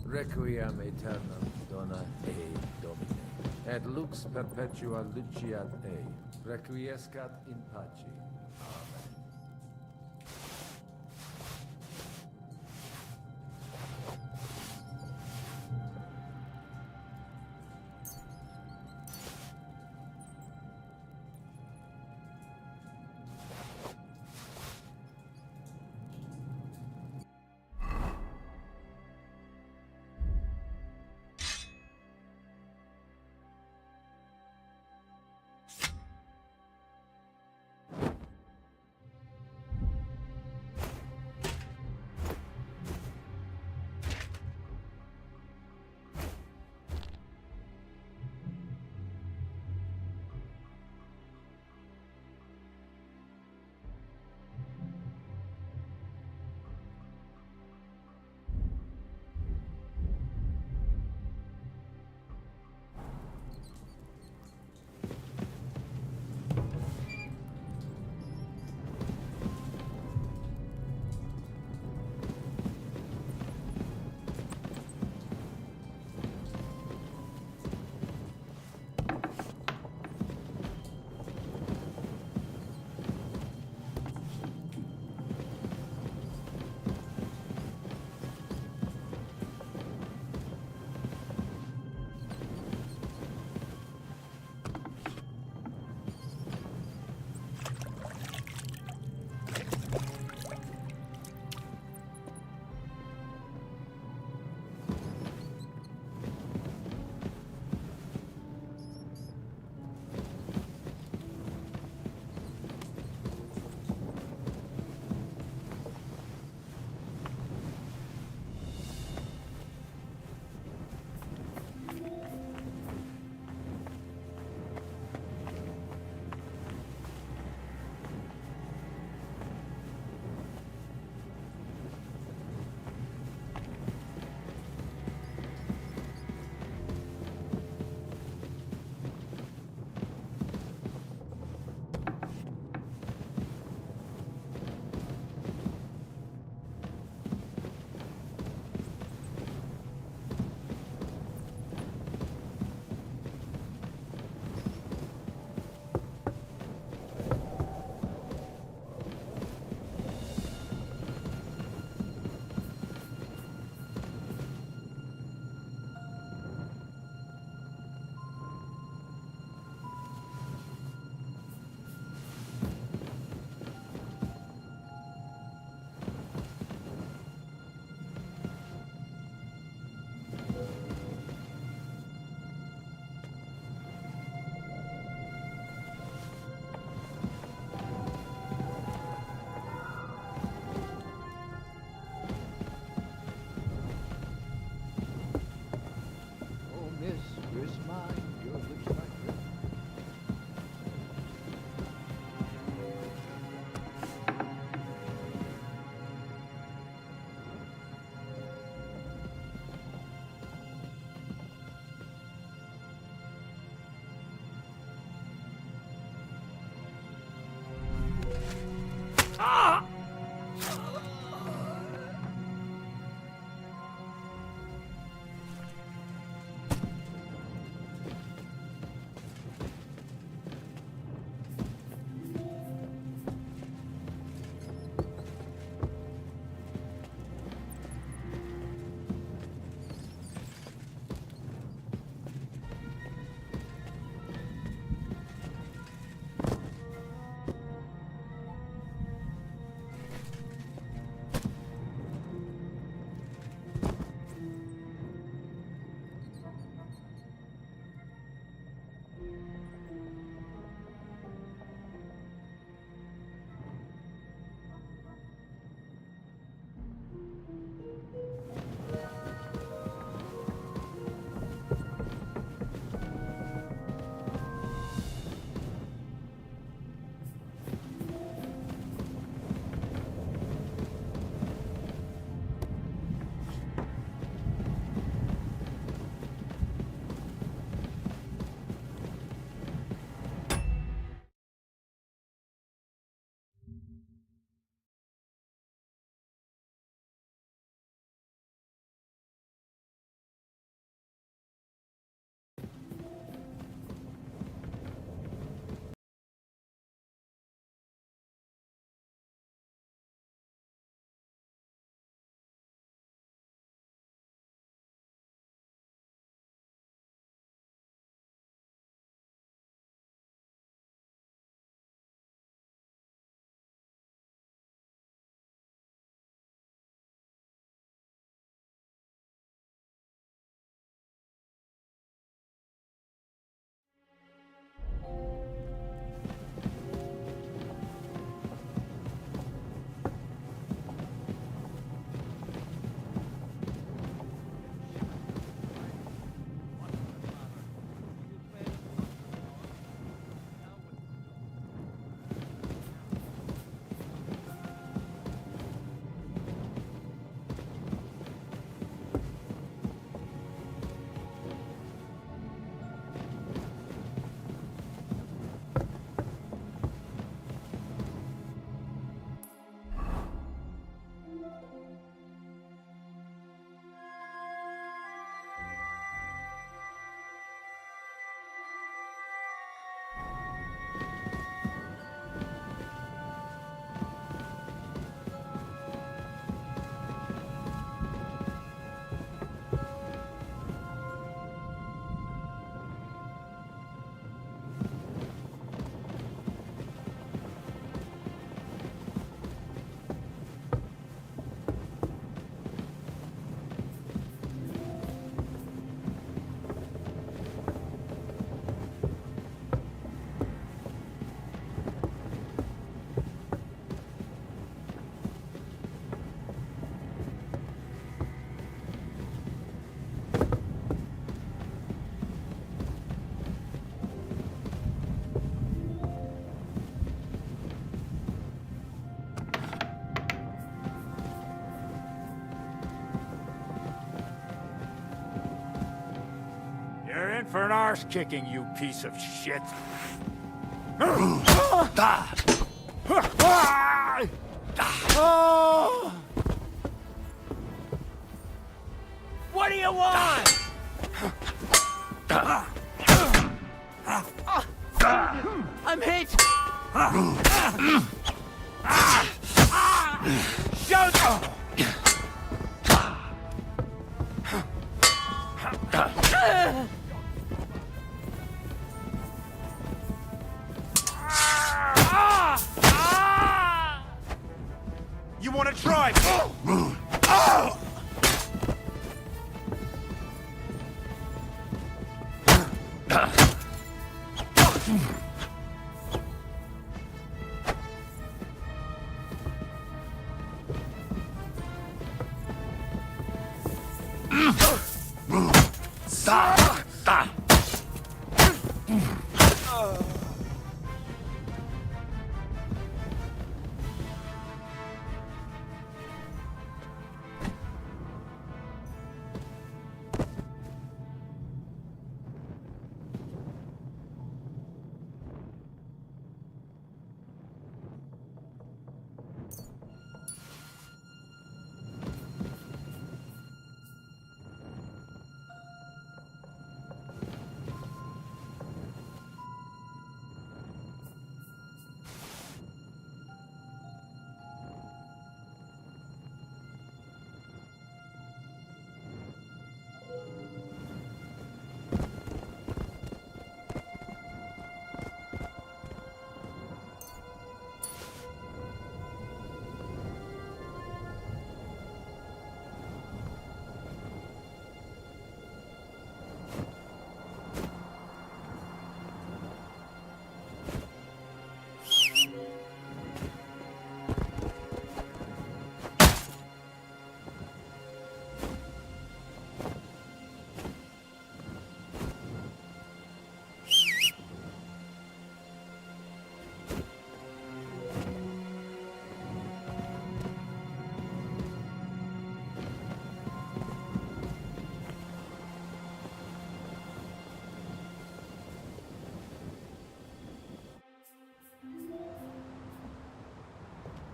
Requiem aeternam dona ei Domine, et lux perpetua luciat ei, requiescat in pace. Amen. in for an arse kicking, you piece of shit. What do you want? I'm hit! Shoot! You want to try?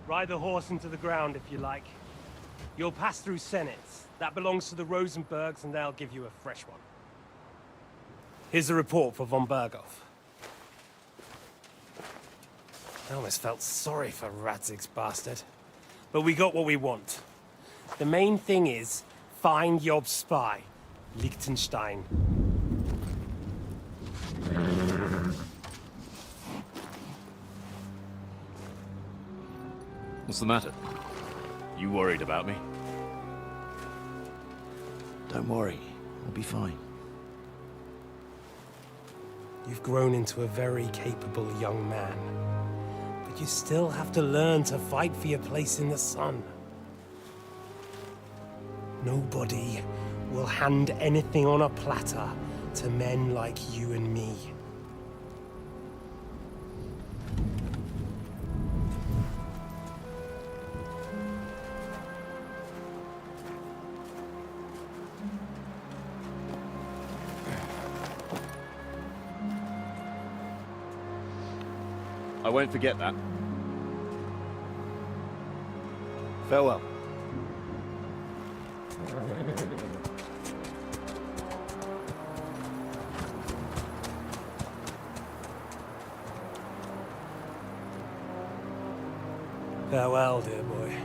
Ride the horse into the ground if you like. You'll pass through Senates. That belongs to the Rosenbergs, and they'll give you a fresh one. Here's a report for von Berghoff. I almost felt sorry for Radzig's bastard. But we got what we want. The main thing is, find Job's spy, Liechtenstein. What's the matter? You worried about me? Don't worry, I'll be fine. You've grown into a very capable young man. But you still have to learn to fight for your place in the sun. Nobody will hand anything on a platter to men like you and me. I won't forget that. Farewell. Farewell, dear boy.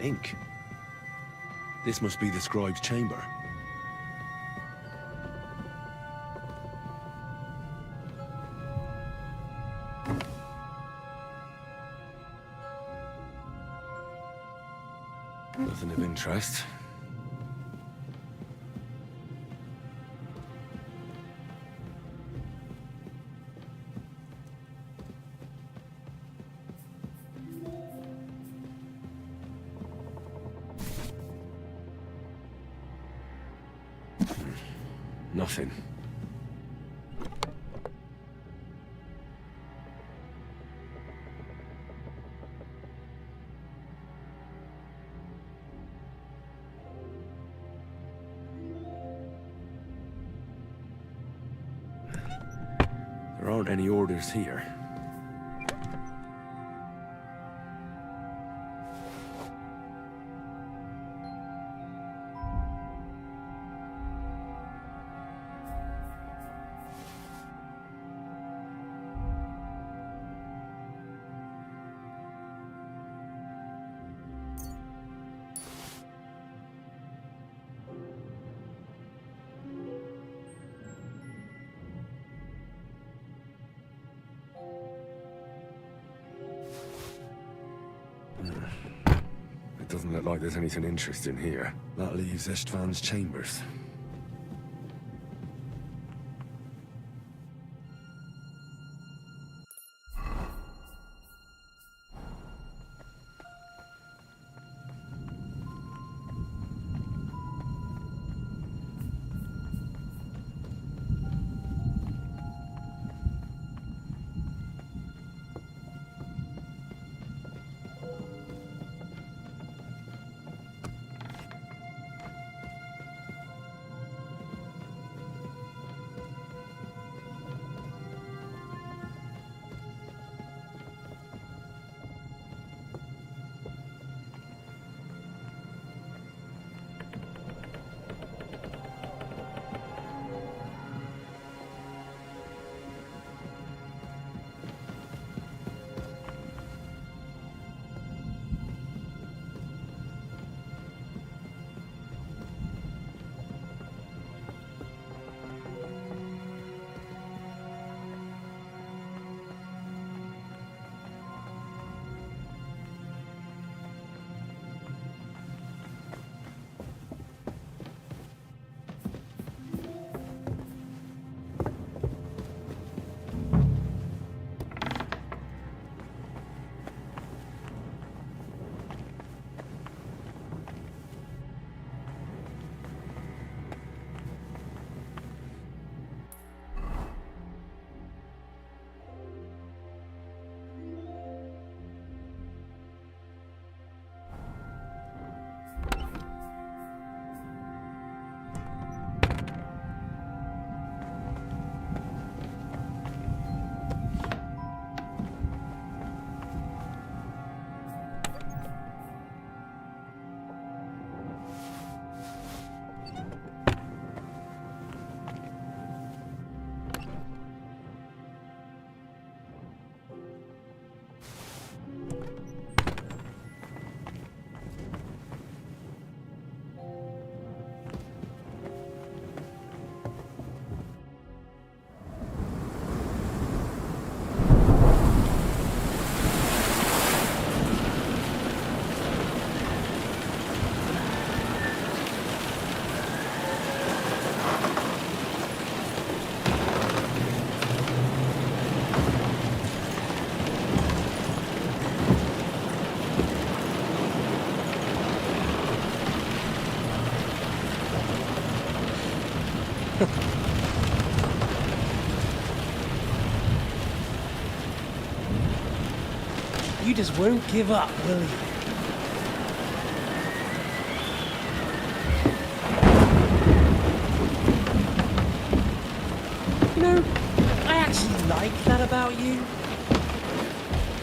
Ink. This must be the scribe's chamber. Nothing of interest. Nothing. There aren't any orders here. It doesn't look like there's anything interesting here. That leaves Istvan's chambers. You just won't give up, will you? You know, I actually like that about you.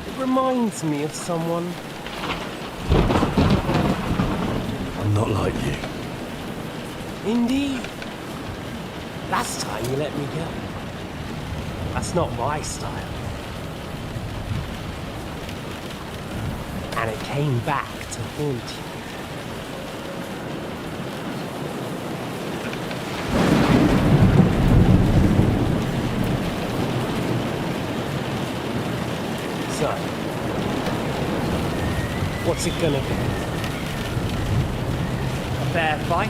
It reminds me of someone. I'm not like you. Indeed. Last time you let me go. That's not my style. And it came back to haunt you. What's it gonna be? A fair fight?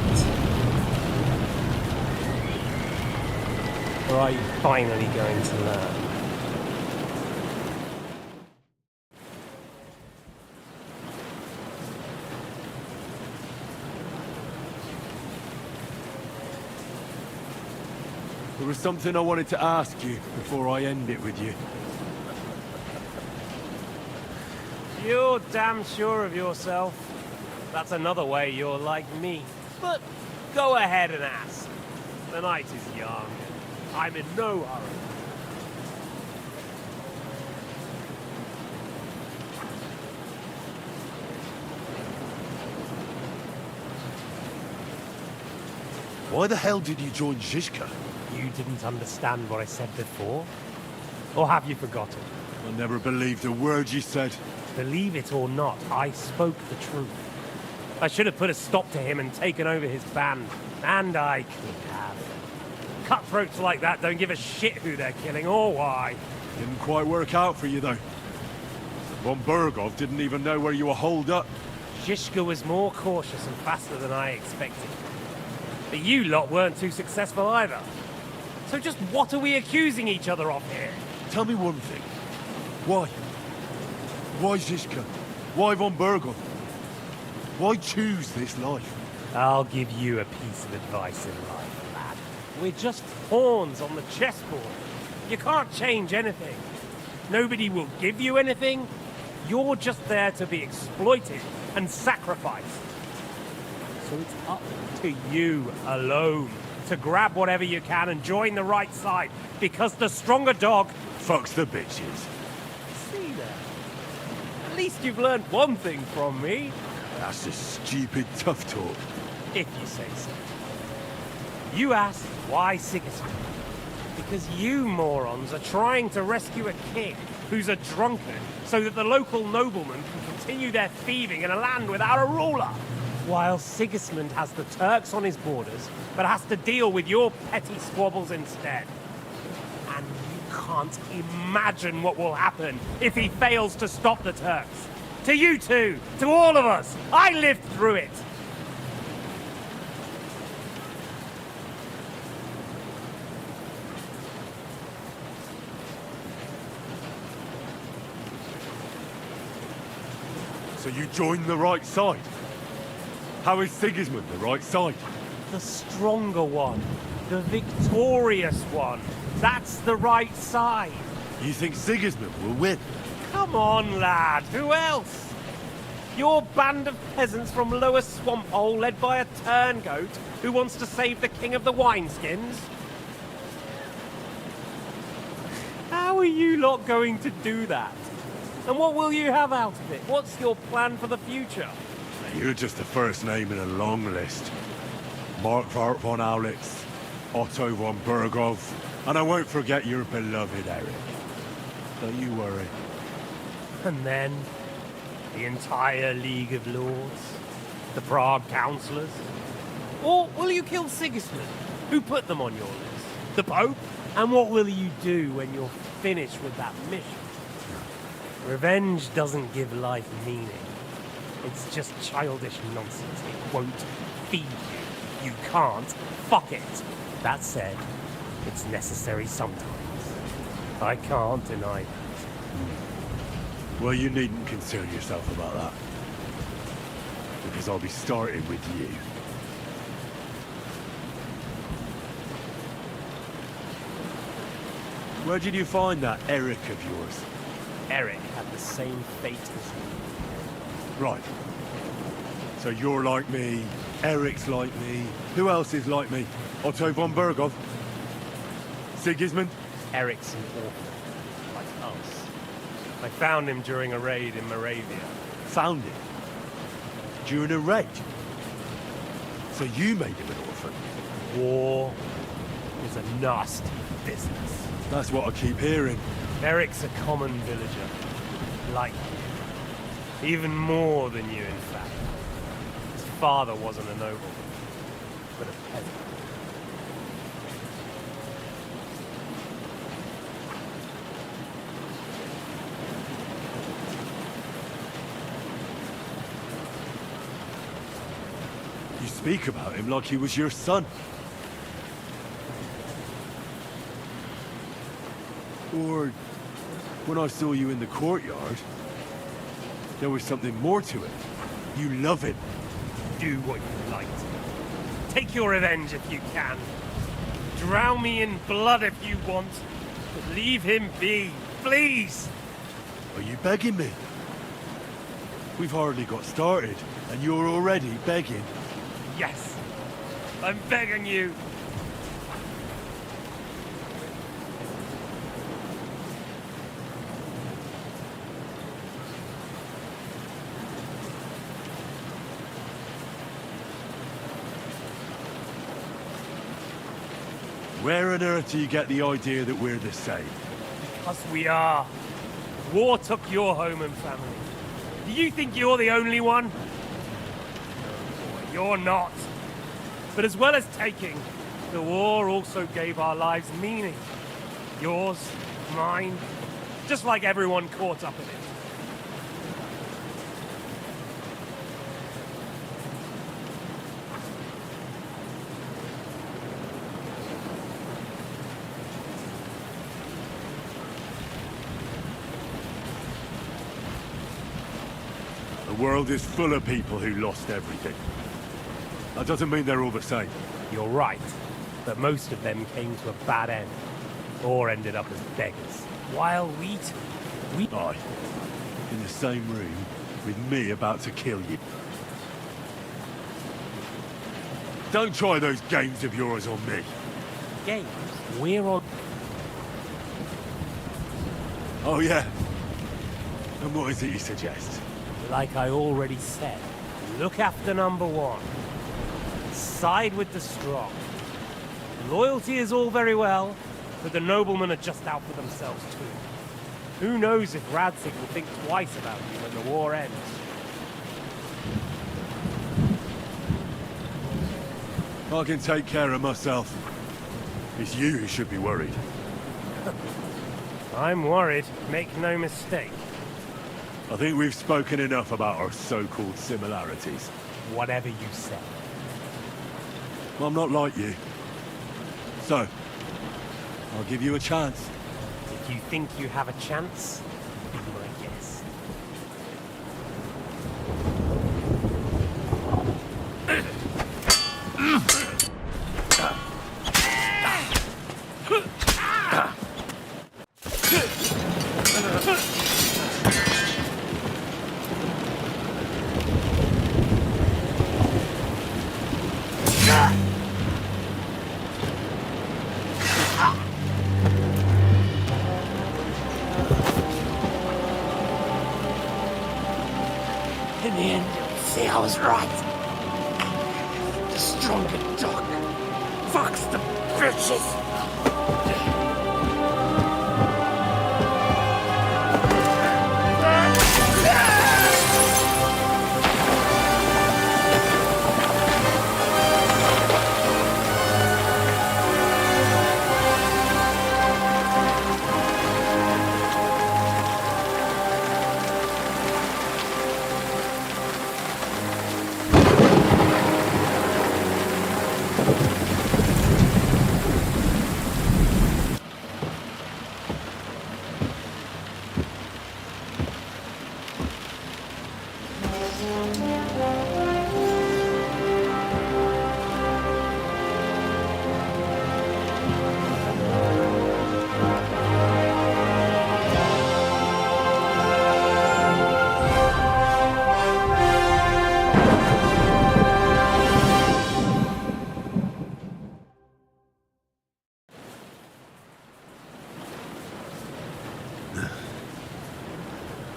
Or are you finally going to learn? There was something I wanted to ask you before I end it with you. You're damn sure of yourself. That's another way you're like me. But go ahead and ask. The night is young. I'm in no hurry. Why the hell did you join Zizka? You didn't understand what I said before? Or have you forgotten? I never believed a word you said. Believe it or not, I spoke the truth. I should have put a stop to him and taken over his band. And I could have. Cutthroats like that don't give a shit who they're killing or why. Didn't quite work out for you, though. Von Bergov didn't even know where you were holed up. Zizka was more cautious and faster than I expected. But you lot weren't too successful either. So just what are we accusing each other of here? Tell me one thing. Why? Why Zizka? Why Von Bergov? Why choose this life? I'll give you a piece of advice in life, lad. We're just pawns on the chessboard. You can't change anything. Nobody will give you anything. You're just there to be exploited and sacrificed. So it's up to you alone to grab whatever you can and join the right side, because the stronger dog Fucks the bitches. See there. At least you've learned one thing from me, That's just stupid tough talk. if you say so. You asked why Sigismund? Because you morons are trying to rescue a king who's a drunkard so that the local noblemen can continue their thieving in a land without a ruler. While Sigismund has the Turks on his borders, but has to deal with your petty squabbles instead. And you can't imagine what will happen if he fails to stop the Turks. To you two, to all of us, I lived through it. So you joined the right side? How is Sigismund the right side? The stronger one, the victorious one. That's the right side. You think Sigismund will win? Come on, lad. Who else? Your band of peasants from Lower Swamphole led by a turngoat who wants to save the king of the wineskins? How are you lot going to do that? And what will you have out of it? What's your plan for the future? You're just the first name in a long list. Mark von Aulitz, Otto von Bergov, and I won't forget your beloved Eric. Don't you worry. And then, the entire League of Lords? The Prague Councillors? Or will you kill Sigismund? Who put them on your list? The Pope? And what will you do when you're finished with that mission? Revenge doesn't give life meaning. It's just childish nonsense. It won't feed you. You can't fuck it. That said, it's necessary sometimes. I can't deny that. Well, you needn't concern yourself about that. Because I'll be starting with you. Where did you find that Eric of yours? Eric had the same fate as you. Right. So you're like me, Eric's like me. Who else is like me? Otto von Bergov? Sigismund? Eric's an orphan, like us. I found him during a raid in Moravia. Found him? During a raid? So you made him an orphan? War is a nasty business. That's what I keep hearing. Eric's a common villager, like you. Even more than you, in fact. His father wasn't a noble, but a peasant. You speak about him like he was your son. Or when I saw you in the courtyard, there was something more to it. You love him. Do what you like. Take your revenge if you can. Drown me in blood if you want. But leave him be, please. Are you begging me? We've hardly got started, and you're already begging. Yes, I'm begging you. Where on earth do you get the idea that we're the same? Because we are. War took your home and family. Do you think you're the only one? No, boy, you're not. But as well as taking, the war also gave our lives meaning. Yours, mine, just like everyone caught up in it. The world is full of people who lost everything. That doesn't mean they're all the same. You're right, but most of them came to a bad end, or ended up as beggars. While we Aye. In the same room with me about to kill you. Don't try those games of yours on me. games, we're on. Oh yeah? And what is it you suggest? Like I already said, look after number one. Side with the strong. Loyalty is all very well, but the noblemen are just out for themselves too. Who knows if Radzig will think twice about you when the war ends. I can take care of myself. It's you who should be worried. I'm worried, make no mistake. I think we've spoken enough about our so-called similarities. Whatever you say. I'm not like you. So, I'll give you a chance. If you think you have a chance, be my guest. In the end, you'll see I was right. The stronger dog fucks the bitches.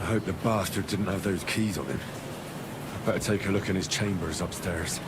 I hope the bastard didn't have those keys on him. I better take a look in his chambers upstairs.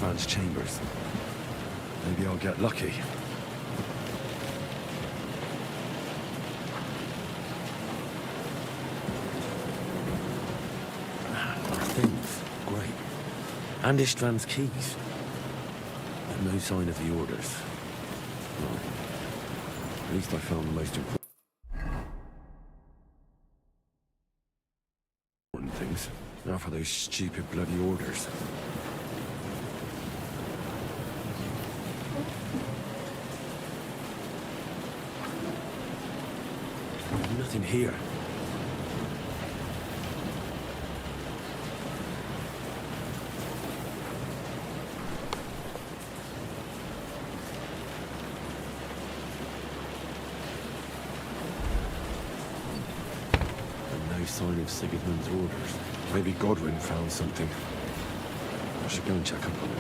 advanced chambers. Maybe I'll get lucky. Things. Great. And István's keys. But no sign of the orders. Well, at least I found the most important things. Now for those stupid bloody orders. Nothing here. And no sign of Sigismund's orders. Maybe Godwin found something. I should go and check up on it.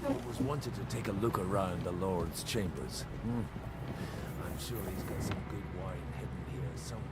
Always wanted to take a look around the Lord's chambers. I'm sure he's got some good wine hidden here somewhere.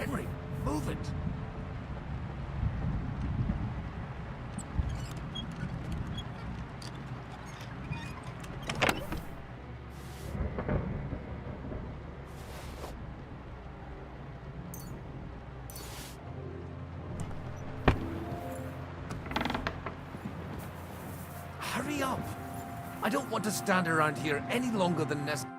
Henry, move it! Hurry up! I don't want to stand around here any longer than necessary.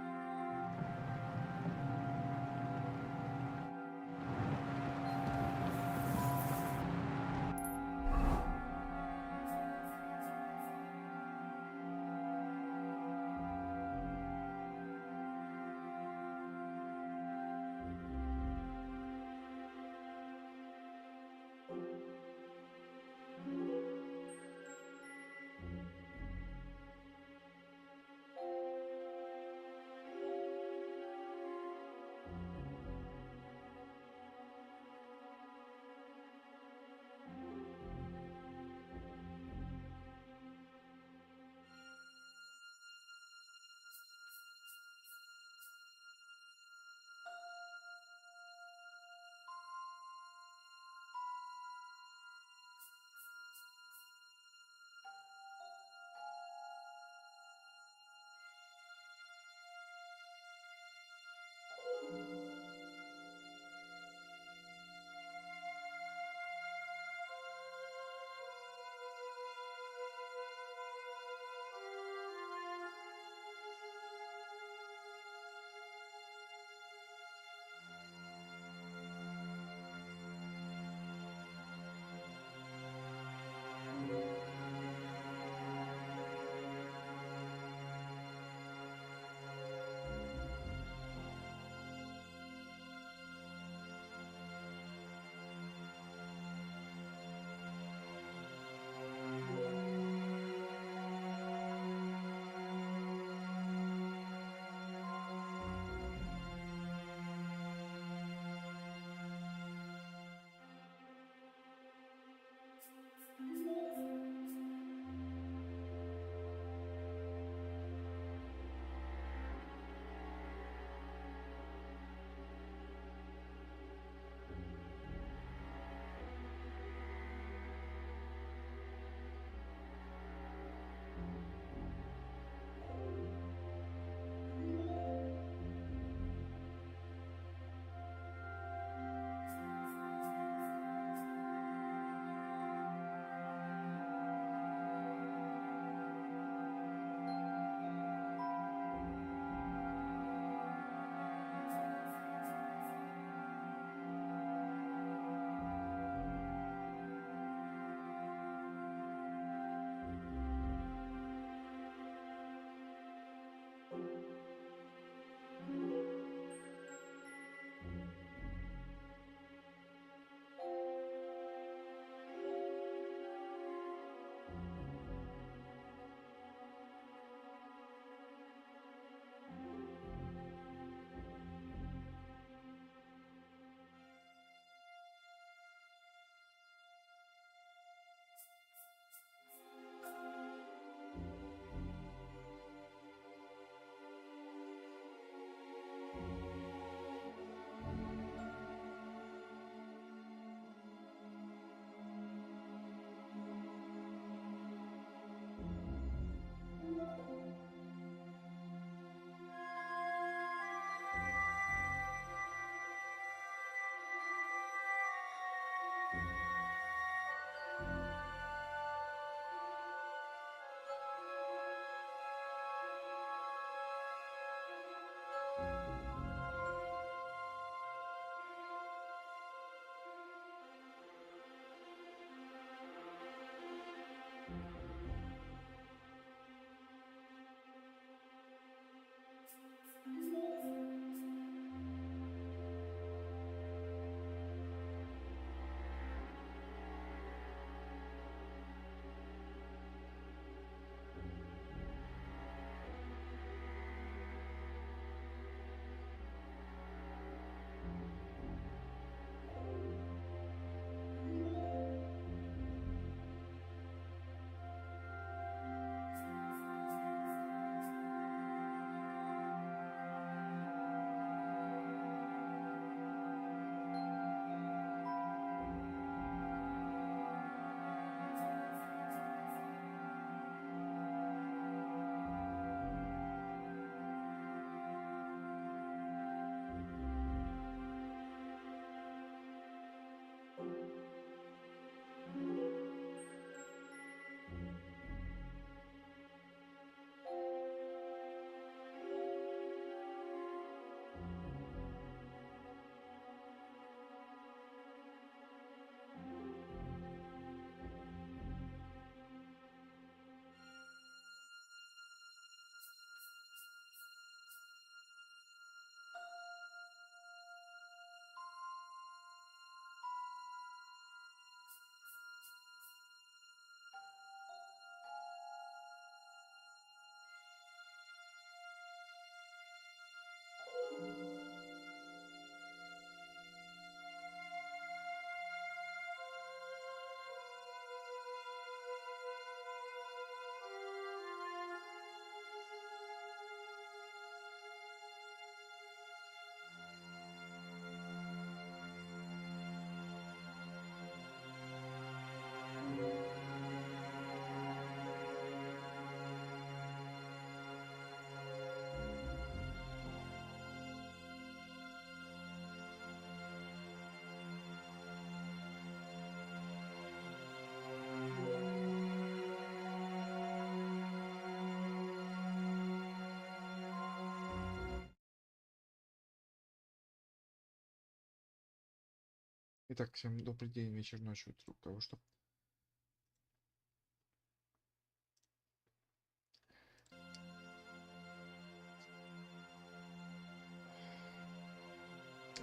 Итак, всем добрый день, вечер, ночь, утро, у кого что.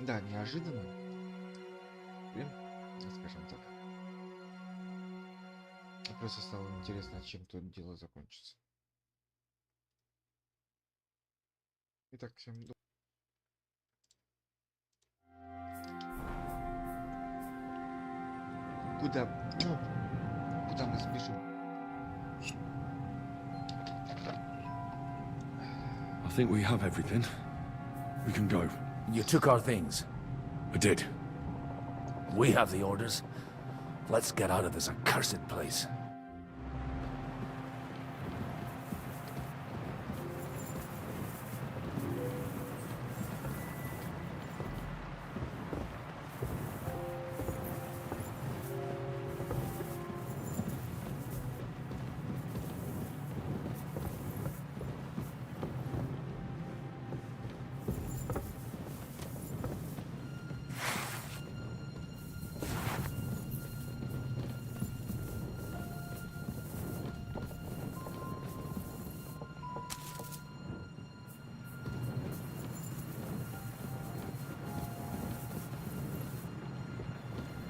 Да, неожиданно. Блин, скажем так. Просто стало интересно, чем то дело закончится. Итак, всем добрый. Куда? Куда мы спешим? I think we have everything. We can go. You took our things. I did. We have the orders. Let's get out of this accursed place.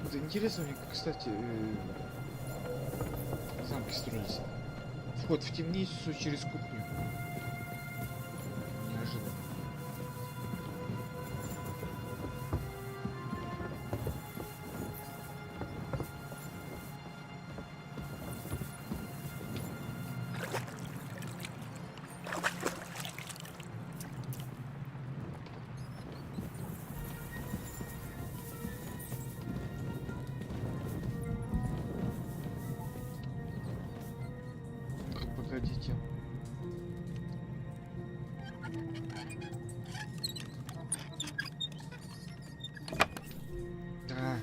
Это интересно, у них, кстати, замки строились. Вход в темницу через кухню. Неожиданно. Погодите. Да.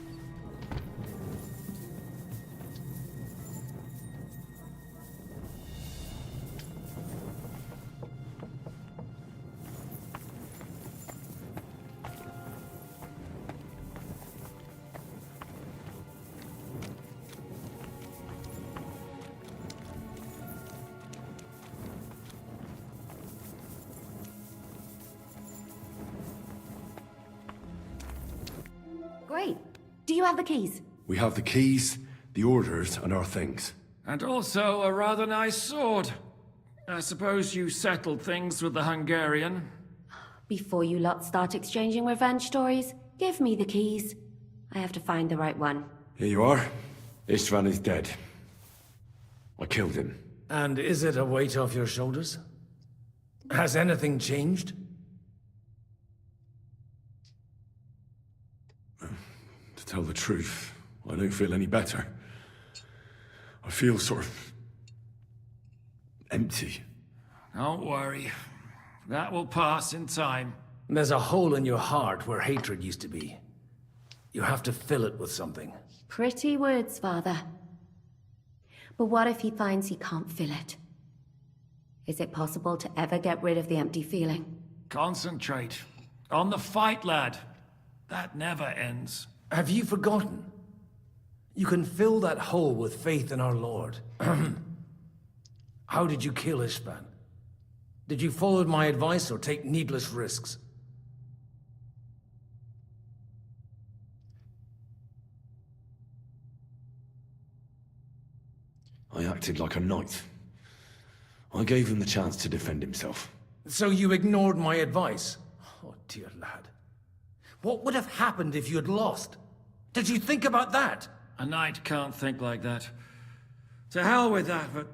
Great. Do you have the keys? We have the keys, the orders, and our things. And also a rather nice sword. I suppose you settled things with the Hungarian. Before you lot start exchanging revenge stories, give me the keys. I have to find the right one. Here you are. Istvan is dead. I killed him. And is it a weight off your shoulders? Has anything changed? To tell the truth, I don't feel any better. I feel sort of empty. Don't worry. That will pass in time. There's a hole in your heart where hatred used to be. You have to fill it with something. Pretty words, Father. But what if he finds he can't fill it? Is it possible to ever get rid of the empty feeling? Concentrate. On the fight, lad. That never ends. Have you forgotten? You can fill that hole with faith in our Lord. How did you kill Istvan? Did you follow my advice or take needless risks? I acted like a knight. I gave him the chance to defend himself. So you ignored my advice? Oh, dear lad. What would have happened if you had lost? Did you think about that? A knight can't think like that. To hell with that, but...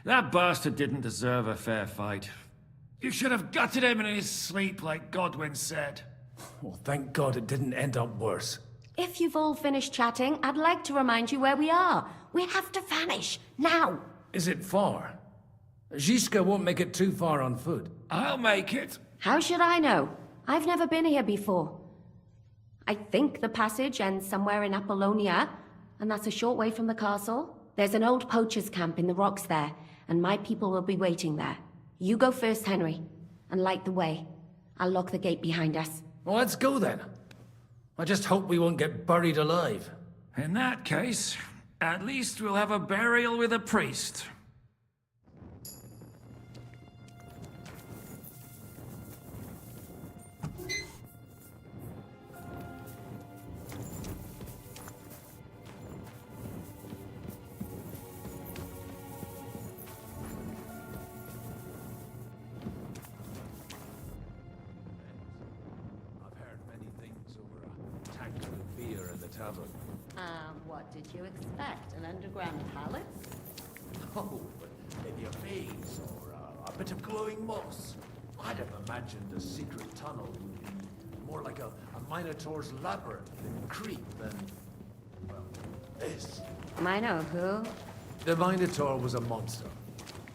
that bastard didn't deserve a fair fight. You should have gutted him in his sleep, like Godwin said. Well, thank God it didn't end up worse. If you've all finished chatting, I'd like to remind you where we are. We have to vanish, now! Is it far? Zizka won't make it too far on foot. I'll make it. How should I know? I've never been here before. I think the passage ends somewhere in Apollonia, and that's a short way from the castle. There's an old poacher's camp in the rocks there, and my people will be waiting there. You go first, Henry, and light the way. I'll lock the gate behind us. Well, let's go then. I just hope we won't get buried alive. In that case, at least we'll have a burial with a priest. I've heard many things over a tankard of beer in the tavern. What did you expect? An underground palace? Oh, but maybe a maze or a bit of glowing moss. I'd have imagined a secret tunnel would be more like a Minotaur's labyrinth in Crete than, well, this. Mino who? The Minotaur was a monster.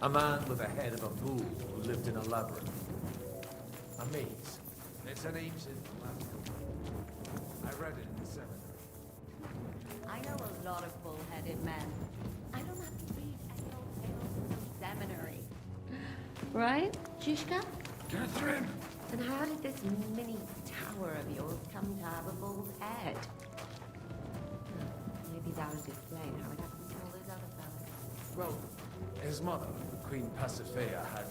A man with the head of a bull who lived in a labyrinth. A maze. It's an ancient labyrinth. I read it in the seminary. I know a lot of bull-headed men. I don't have to read any old tales from the seminary. Right, Shishka? Catherine! And how did this mini tower of yours come to have a bull's head? Maybe that would explain how it happened to all those other fellas. Well, his mother, Queen Pasiphae, had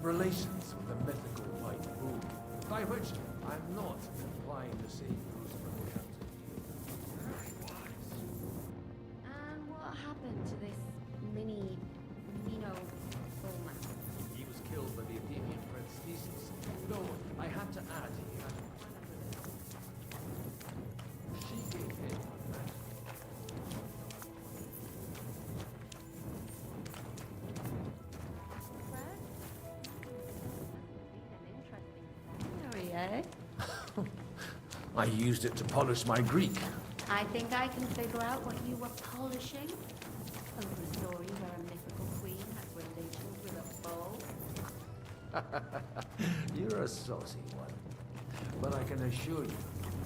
relations with a mythical white bull, by which I'm not implying to say who's from the country. And what happened to this Mino bullman? He was killed by the Athenian prince Theseus. Though I have to add, he had she gave him a magic. An interesting theory, eh? I used it to polish my Greek. I think I can figure out what you were polishing. Over a story where a mythical queen had relations with a bull. You're a saucy one. But I can assure you,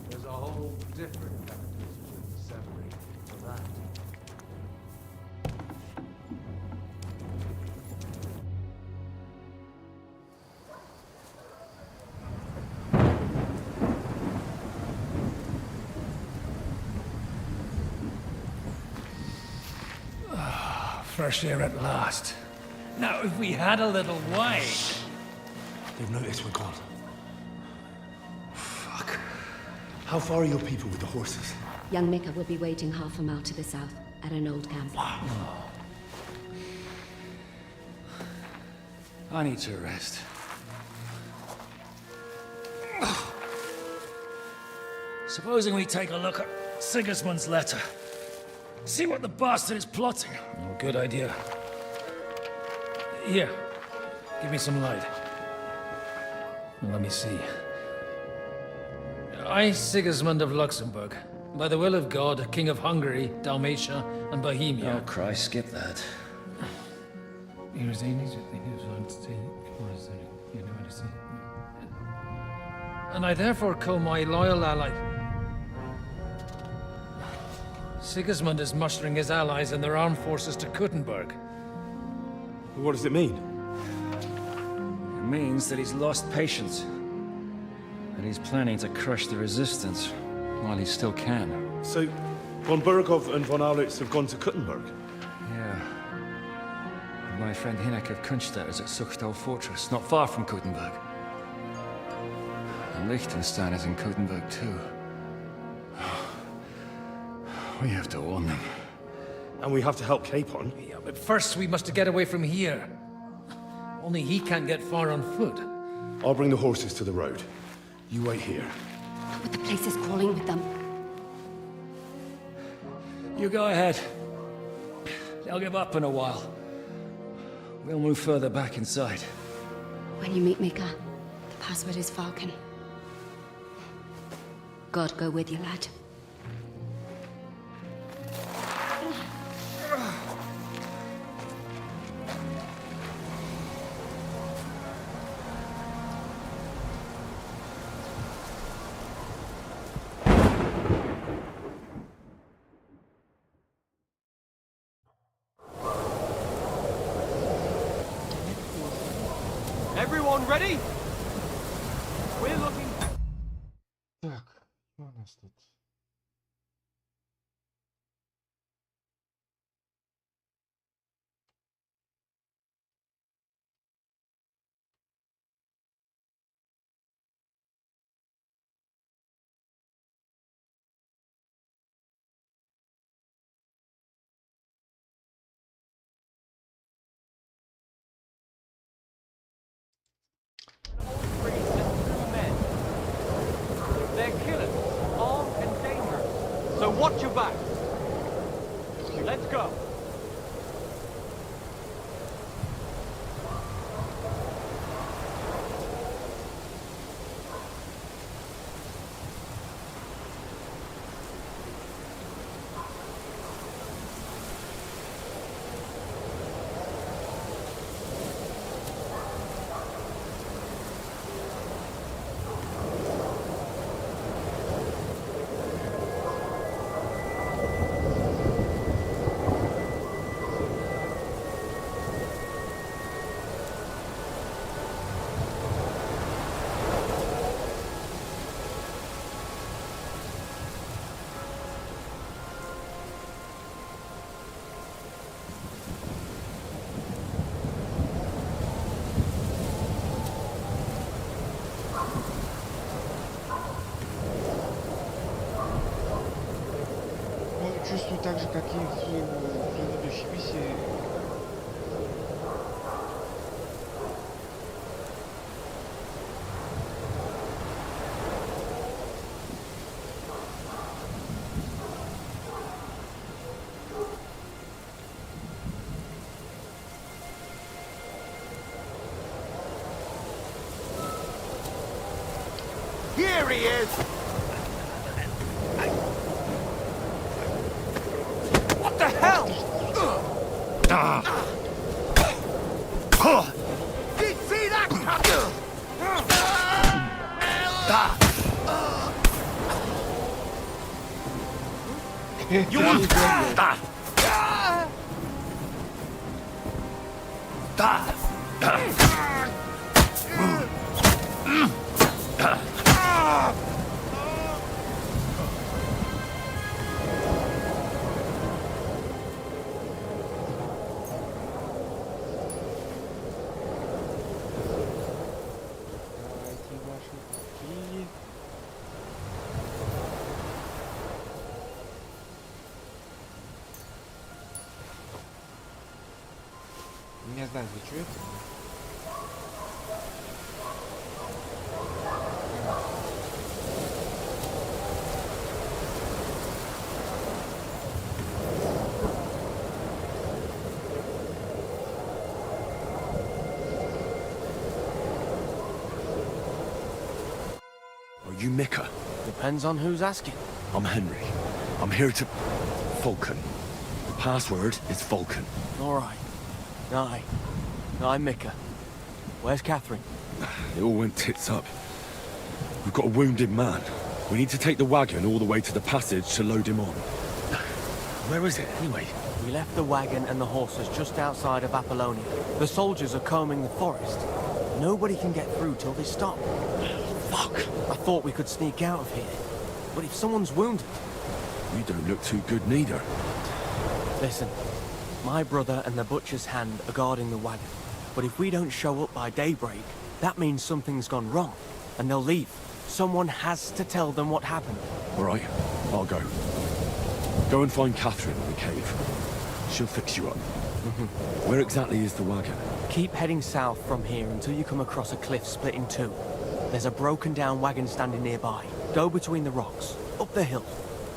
there's a whole different kind of business in the seminary for that. Fresh air at last. Now, if we had a little wine... They've noticed we're gone. Fuck. How far are your people with the horses? Young Mika will be waiting half a mile to the south, at an old camp. I need to rest. Supposing we take a look at Sigismund's letter. See what the bastard is plotting. Oh, good idea. Here, give me some light. Let me see. I, Sigismund of Luxembourg, by the will of God, King of Hungary, Dalmatia, and Bohemia. Oh, Christ, skip that. And I therefore call my loyal ally... Sigismund is mustering his allies and their armed forces to Kuttenberg. What does it mean? It means that he's lost patience. That he's planning to crush the resistance while he still can. So, von Burgov and von Aulitz have gone to Kuttenberg? Yeah. And my friend Hinek of Kunstadt is at Suchtal Fortress, not far from Kuttenberg. And Liechtenstein is in Kuttenberg too. We have to warn them. And we have to help Capon? Yeah, but first we must get away from here. Only he can't get far on foot. I'll bring the horses to the road. You wait here. But the place is crawling with them. You go ahead. They'll give up in a while. We'll move further back inside. When you meet Mika, the password is Falcon. God go with you, lad. Everyone ready? We're looking... нас тут? They're killers, armed and dangerous. So watch your back. Let's go. Чувствую так же, как и в предыдущей миссии. Here he is! What the hell? Did you see that? You want that? Не знаю, для чего это. Are you Mika? Depends on who's asking. I'm Henry. I'm here to... Vulcan. The password is Vulcan. All right. Aye. I'm Mika. Where's Catherine? It all went tits up. We've got a wounded man. We need to take the wagon all the way to the passage to load him on. Where is it, anyway? We left the wagon and the horses just outside of Apollonia. The soldiers are combing the forest. Nobody can get through till they stop. Fuck. I thought we could sneak out of here. But if someone's wounded... You don't look too good neither. Listen, my brother and the butcher's hand are guarding the wagon. But if we don't show up by daybreak, that means something's gone wrong. And they'll leave. Someone has to tell them what happened. All right, I'll go. Go and find Catherine in the cave. She'll fix you up. Where exactly is the wagon? Keep heading south from here until you come across a cliff split in two. There's a broken down wagon standing nearby. Go between the rocks, up the hill,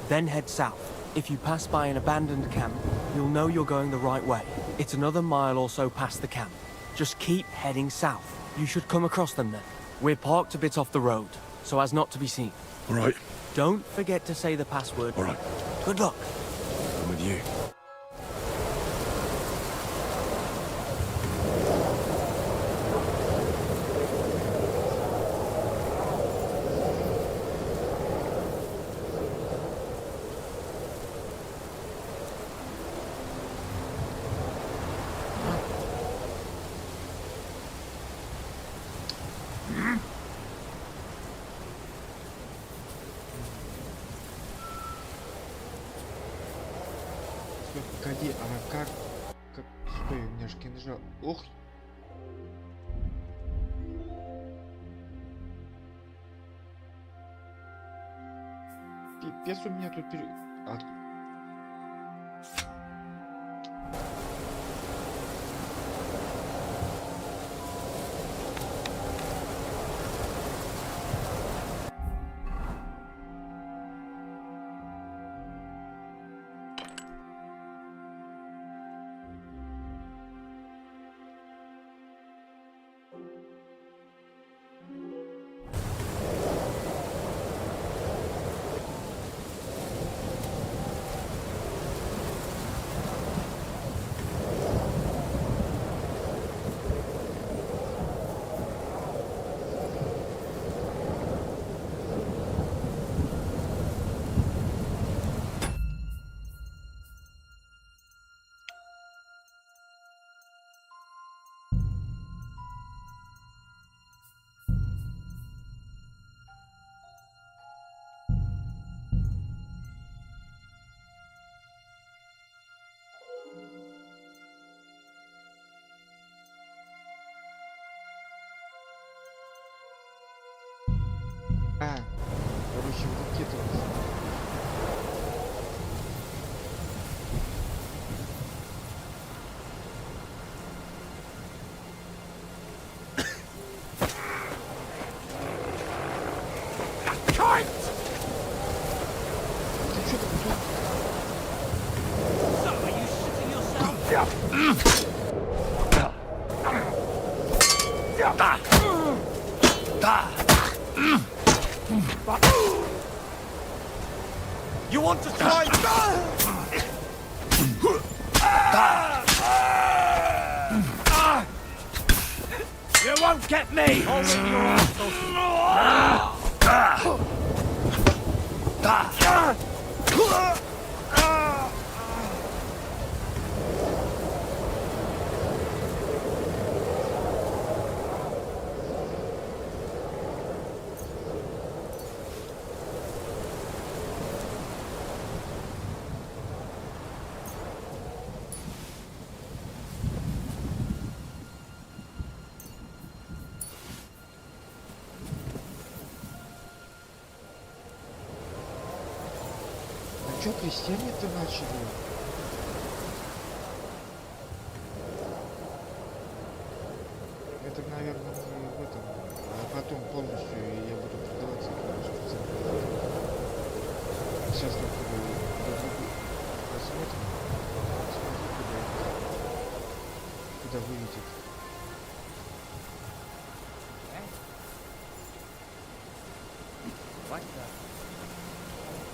then head south. If you pass by an abandoned camp, you'll know you're going the right way. It's another mile or so past the camp. Just keep heading south. You should come across them then. We're parked a bit off the road, so as not to be seen. All right. Don't forget to say the password. All right. Good luck. I'm with you. меня аж кинжал. Ох! Пипец у меня тут короче, вот это вот. Ты чё там тут? So, are you shitting yourself? You want to try? You won't get me! А чё крестьяне-то начали? Это, наверное, мы в этом. А потом полностью я буду продаваться, конечно, сейчас посмотрим. Куда выведет. What the?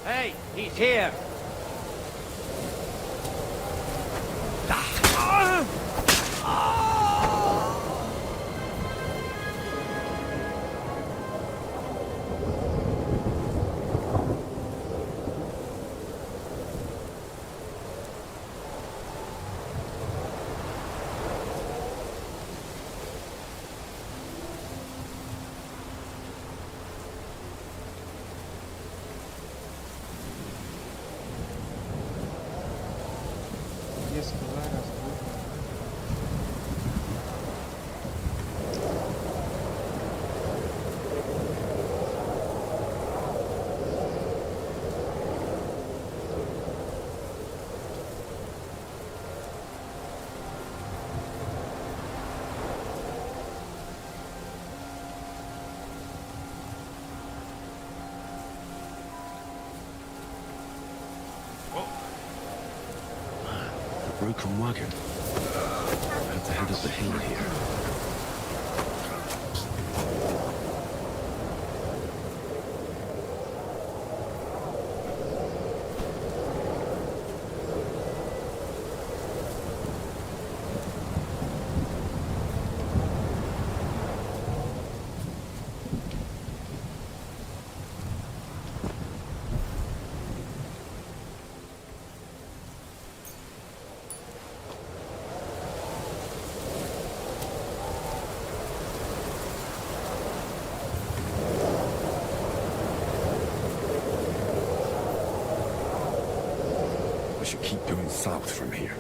Hey, he's here! Broken wagon. At the head of the hill here. I should keep going south from here.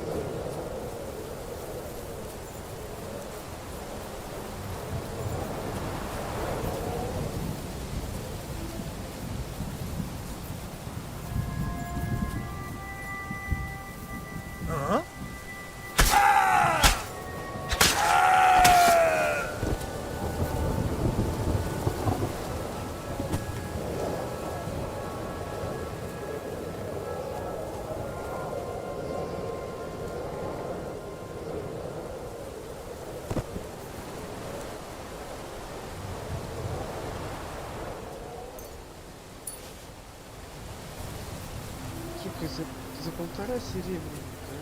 Гора серебряная, да?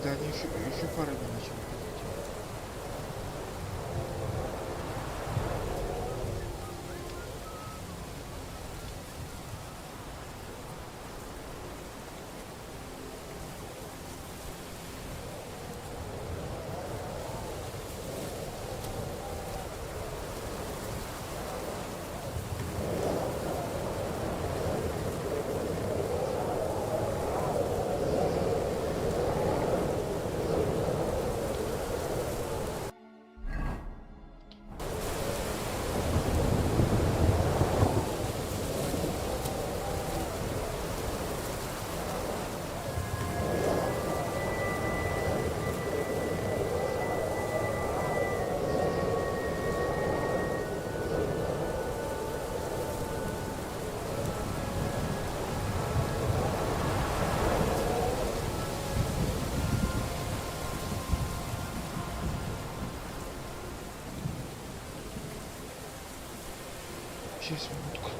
Да, они еще парами начали ходить. Сейчас, минутку.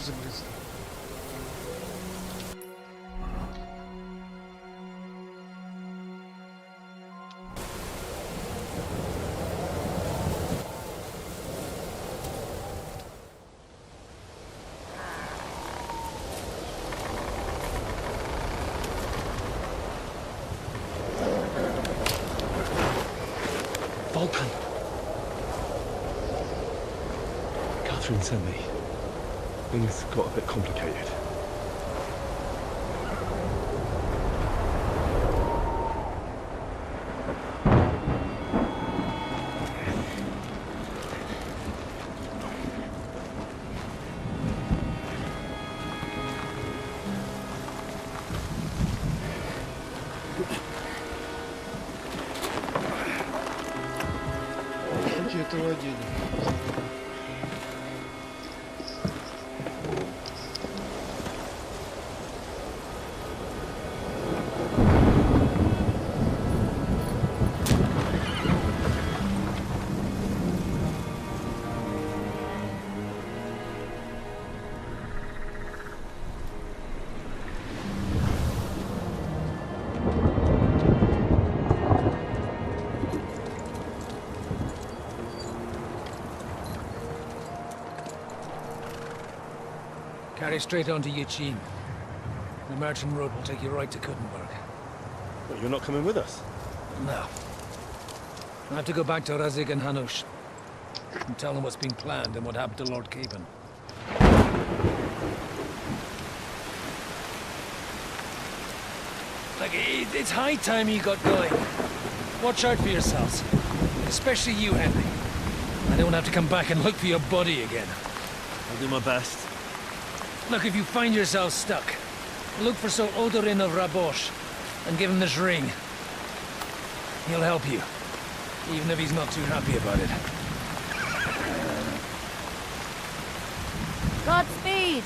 Забрызгал. Vulcan. Catherine sent me. Things got a bit complicated. Этого денег. Carry straight on to Yichin. The merchant road will take you right to Kuttenberg. But you're not coming with us? No. I have to go back to Razik and Hanush and tell them what's been planned and what happened to Lord Capen. Like, it's high time you got going. Watch out for yourselves. Especially you, Henry. I don't have to come back and look for your body again. I'll do my best. Look, if you find yourself stuck, look for Sir Odorin of Rabosh and give him this ring. He'll help you, even if he's not too happy about it. Godspeed!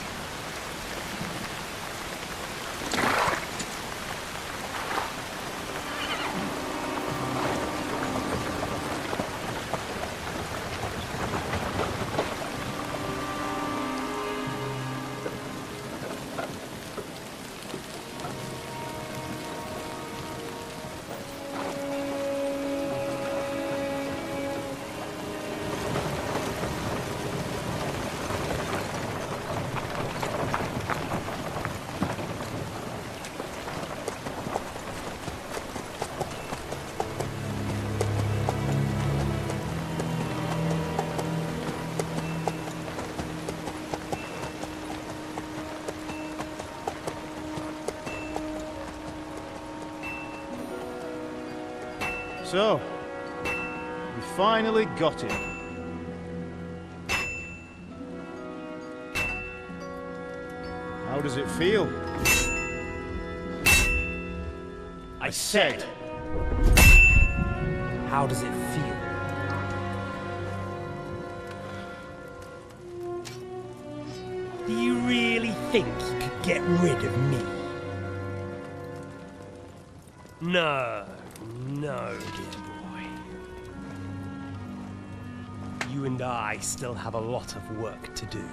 So, we finally got it. How does it feel? I said, how does it feel? Do you really think you could get rid of me? No, no, dear boy. You and I still have a lot of work to do.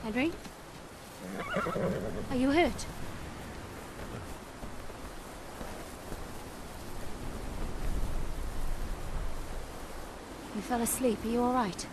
Henry? Are you hurt? You fell asleep. Are you all right?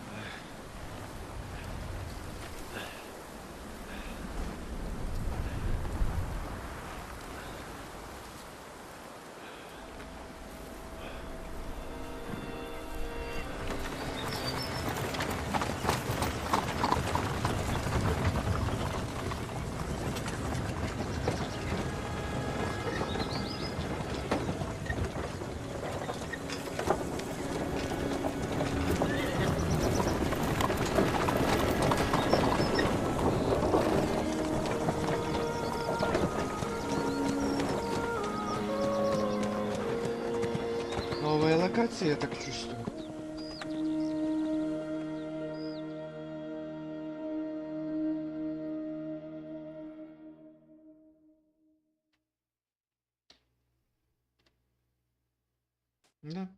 Новая локация, я так чувствую. Да.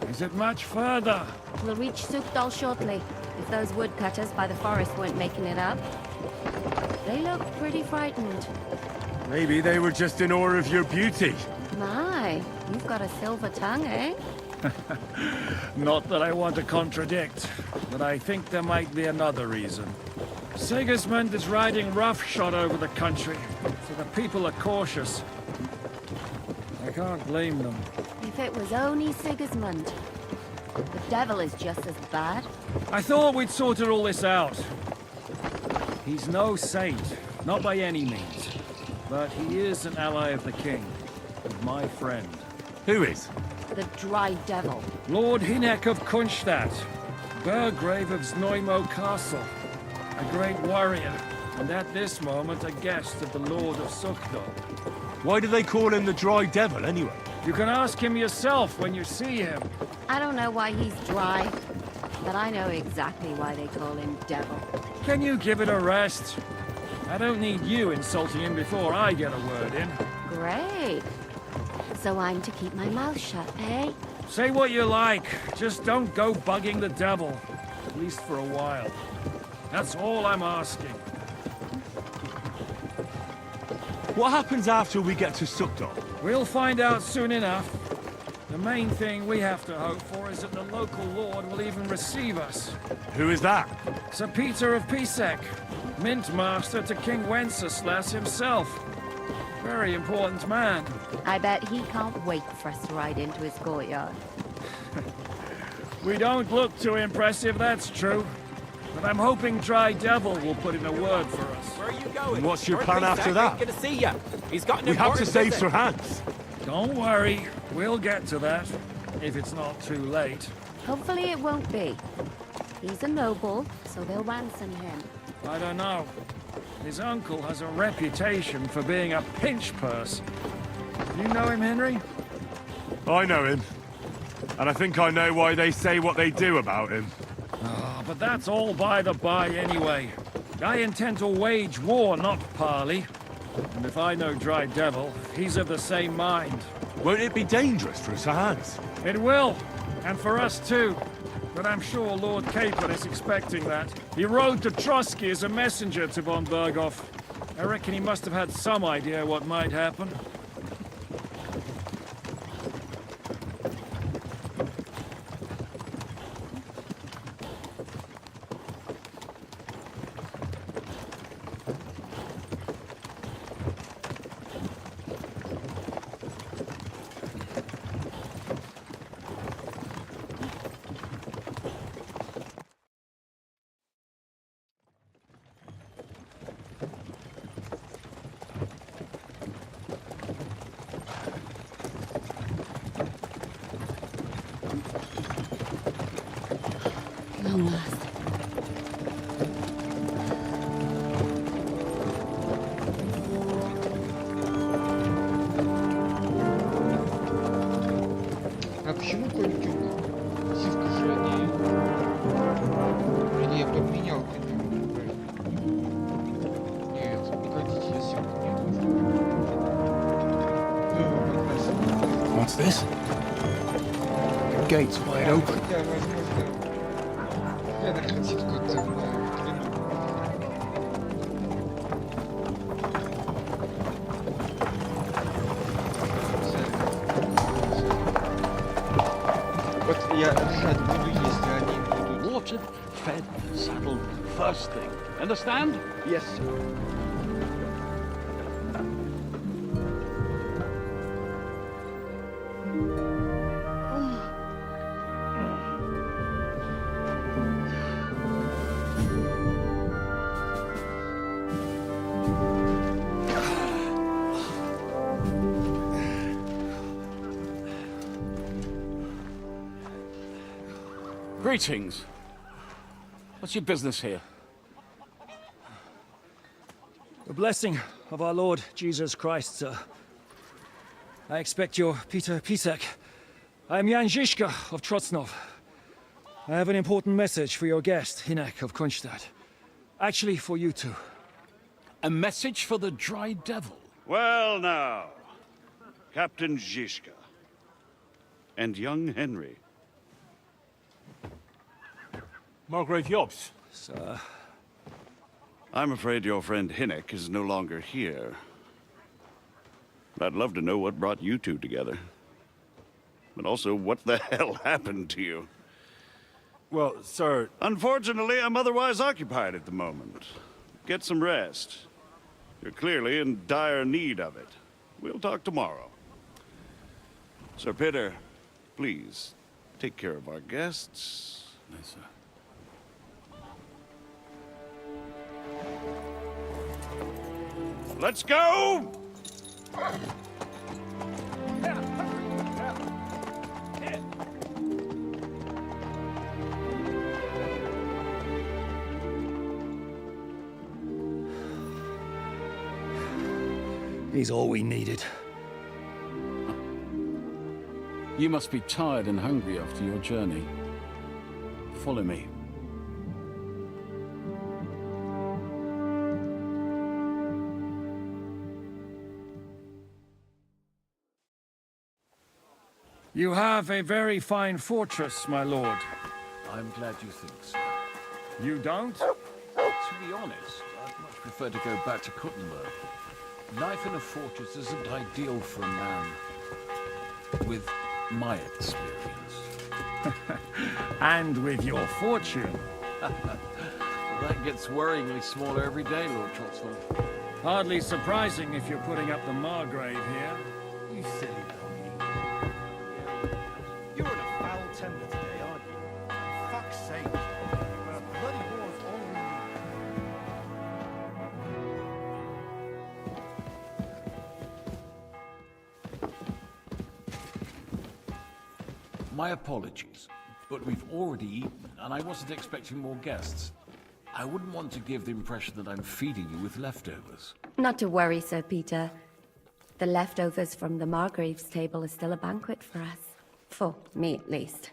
Is it much further? We'll reach Sukdal shortly, if those woodcutters by the forest weren't making it up. They look pretty frightened. Maybe they were just in awe of your beauty. My, you've got a silver tongue, eh? Not that I want to contradict, but I think there might be another reason. Sigismund is riding roughshod over the country, so the people are cautious. I can't blame them. If it was only Sigismund. The devil is just as bad. I thought we'd sorted all this out. He's no saint, not by any means. But he is an ally of the king, and my friend. Who is? The dry devil. Lord Hinek of Kunstadt, Burgrave of Znojmo Castle, a great warrior, and at this moment a guest of the Lord of Sukdal. Why do they call him the Dry Devil, anyway? You can ask him yourself when you see him. I don't know why he's dry, but I know exactly why they call him devil. Can you give it a rest? I don't need you insulting him before I get a word in. Great. So I'm to keep my mouth shut, eh? Say what you like, just don't go bugging the devil. At least for a while. That's all I'm asking. What happens after we get to Sukdal? We'll find out soon enough. The main thing we have to hope for is that the local lord will even receive us. Who is that? Sir Peter of Pisek, Mint Master to King Wenceslas himself. Very important man. I bet he can't wait for us to ride into his courtyard. We don't look too impressive, that's true. But I'm hoping Dry Devil will put in a word for us. Where are you going? And what's your plan after that? Going to see you. He's got an We have to important save visit. Sir Hans. Don't worry, we'll get to that, if it's not too late. Hopefully it won't be. He's a noble, so they'll ransom him. I don't know. His uncle has a reputation for being a pinch purse. You know him, Henry? I know him. And I think I know why they say what they do about him. Oh, but that's all by the by anyway. I intend to wage war, not parley. And if I know Dry Devil, he's of the same mind. Won't it be dangerous for Sir Hans? It will, and for us too. But I'm sure Lord Capon is expecting that. He rode to Trotsky as a messenger to von Berghoff. I reckon he must have had some idea what might happen. Long last. А почему конь темный? Сивка же не... Или я подменял конем? Нет, не хотите, я сивку не нужно. What's this? Gates wide open. Да, возможно, это хотит какой-то длину. Вот я ржать буду, если они будут... Watered, fed, saddled, first thing. Understand? Yes, sir. Greetings. What's your business here? The blessing of our Lord Jesus Christ, sir. I expect you're Peter Pisek. I am Jan Žižka of Trocnov. I have an important message for your guest, Hinek of Kronstadt. Actually, for you two. A message for the Dry Devil? Well now, Captain Žižka and young Henry. Margrave Jobs. Sir. I'm afraid your friend Hinek is no longer here. I'd love to know what brought you two together. But also, what the hell happened to you? Well, sir... Unfortunately, I'm otherwise occupied at the moment. Get some rest. You're clearly in dire need of it. We'll talk tomorrow. Sir Peter, please, take care of our guests. Yes, sir. Let's go! He's all we needed. You must be tired and hungry after your journey. Follow me. You have a very fine fortress, my lord. I'm glad you think so. You don't? To be honest, I'd much prefer to go back to Kuttenberg. Life in a fortress isn't ideal for a man with my experience. And with your fortune. That gets worryingly smaller every day, Lord Trotsville. Hardly surprising if you're putting up the Margrave here. You silly doggy. You're in a foul temper today, aren't you? For fuck's sake. The bloody war's all we need. My apologies, but we've already eaten, and I wasn't expecting more guests. I wouldn't want to give the impression that I'm feeding you with leftovers. Not to worry, Sir Peter. The leftovers from the Margrave's table are still a banquet for us. For me, at least.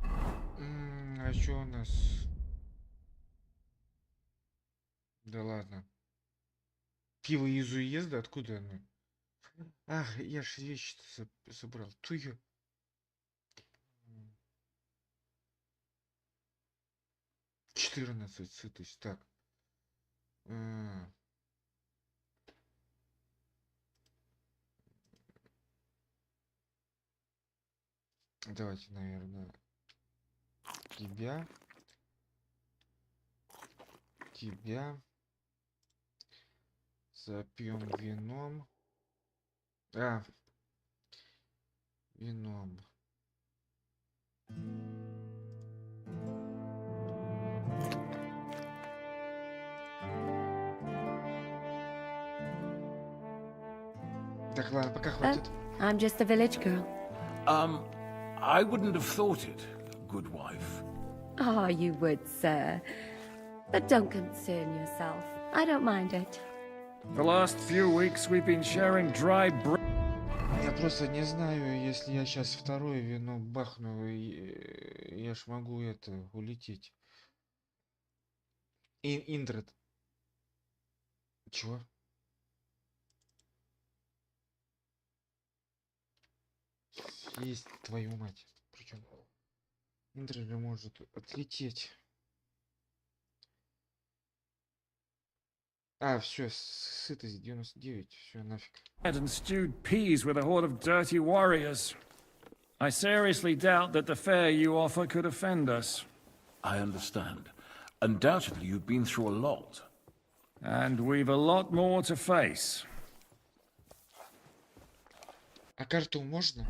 А что у нас? Да ладно. Пиво из уезда? Откуда оно? Ах, я ж вещи-то собрал. Тую. 14 сытость. Так. Давайте, наверное, тебя запьем вином. Вином. Так, ладно, пока хватит. I'm just a village girl. I wouldn't have thought it, good wife. Oh, you would, sir. But don't concern yourself. I don't mind it. The last few weeks we've been sharing dry bread. Я просто не знаю, если я сейчас второе вино бахну, я ж могу улететь. Индред. Чего? Есть твою мать. Причем Индред может отлететь. Все, сытость 99, все, нафиг. And stewed peas with a horde of dirty warriors. I seriously doubt that the fare you offer could offend us. I understand. Undoubtedly, you've been through a lot. And we've a lot more to face. А карту можно?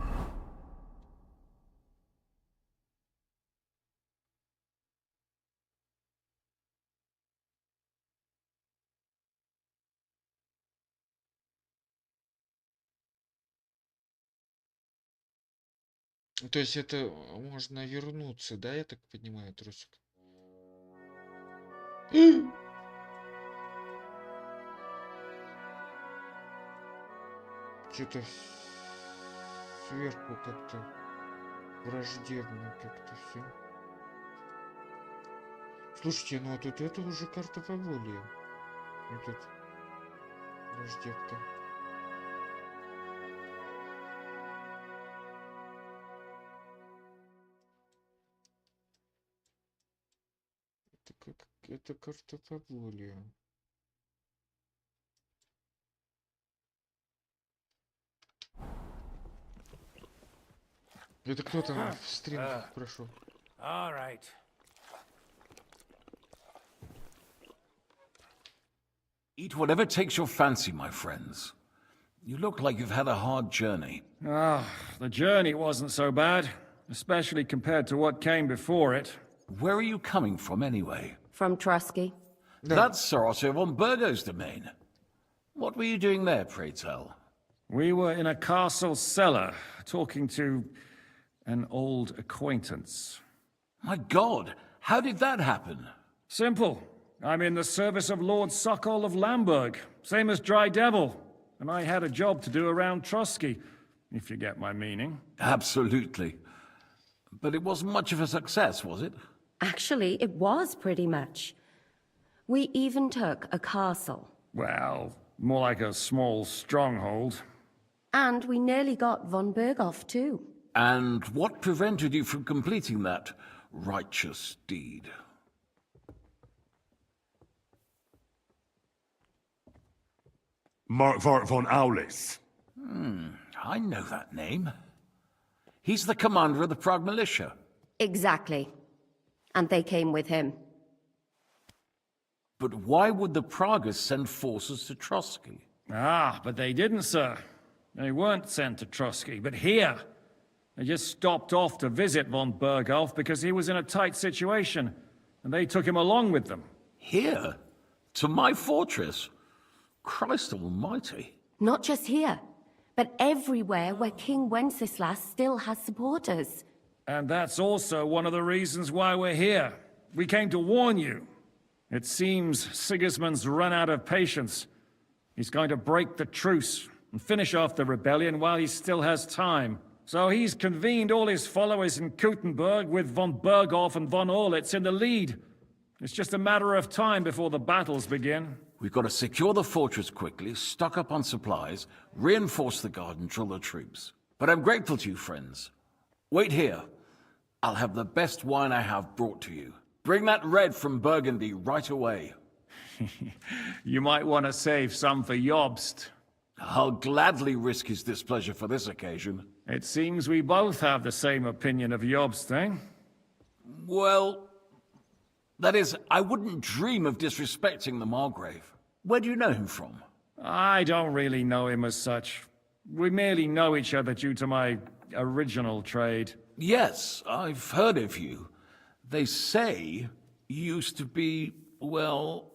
То есть это можно вернуться, да, я так понимаю, трусик? Что-то сверху как-то враждебно как-то все. Слушайте, ну а тут это уже карта поволия. Вот тут враждебка. Это карта поволия. Это кто там в стриме прошел? All right. Eat whatever takes your fancy, my friends. You look like you've had a hard journey. The journey wasn't so bad, especially compared to what came before it. Where are you coming from, anyway? From Trusky. That's Sir Otto von Burgo's domain. What were you doing there, pray tell? We were in a castle cellar, talking to an old acquaintance. My God, how did that happen? Simple. I'm in the service of Lord Sokol of Lamberg, same as Dry Devil, and I had a job to do around Trusky, if you get my meaning. Absolutely. But it wasn't much of a success, was it? Actually, it was pretty much. We even took a castle. Well, more like a small stronghold. And we nearly got von Berghoff, too. And what prevented you from completing that righteous deed? Markvart von Aulis. I know that name. He's the commander of the Prague militia. Exactly. and they came with him. But why would the Pragas send forces to Trotsky? Ah, but they didn't, sir. They weren't sent to Trotsky, but here. They just stopped off to visit von Berghoff because he was in a tight situation, and they took him along with them. Here? To my fortress? Christ almighty. Not just here, but everywhere where King Wenceslas still has supporters. And that's also one of the reasons why we're here. We came to warn you. It seems Sigismund's run out of patience. He's going to break the truce and finish off the rebellion while he still has time. So he's convened all his followers in Kuttenberg with von Berghoff and von Orlitz in the lead. It's just a matter of time before the battles begin. We've got to secure the fortress quickly, stock up on supplies, reinforce the guard and drill the troops. But I'm grateful to you, friends. Wait here. I'll have the best wine I have brought to you. Bring that red from Burgundy right away. You might want to save some for Jobst. I'll gladly risk his displeasure for this occasion. It seems we both have the same opinion of Jobst, eh? Well, that is, I wouldn't dream of disrespecting the Margrave. Where do you know him from? I don't really know him as such. We merely know each other due to my original trade. Yes, I've heard of you. They say you used to be, well...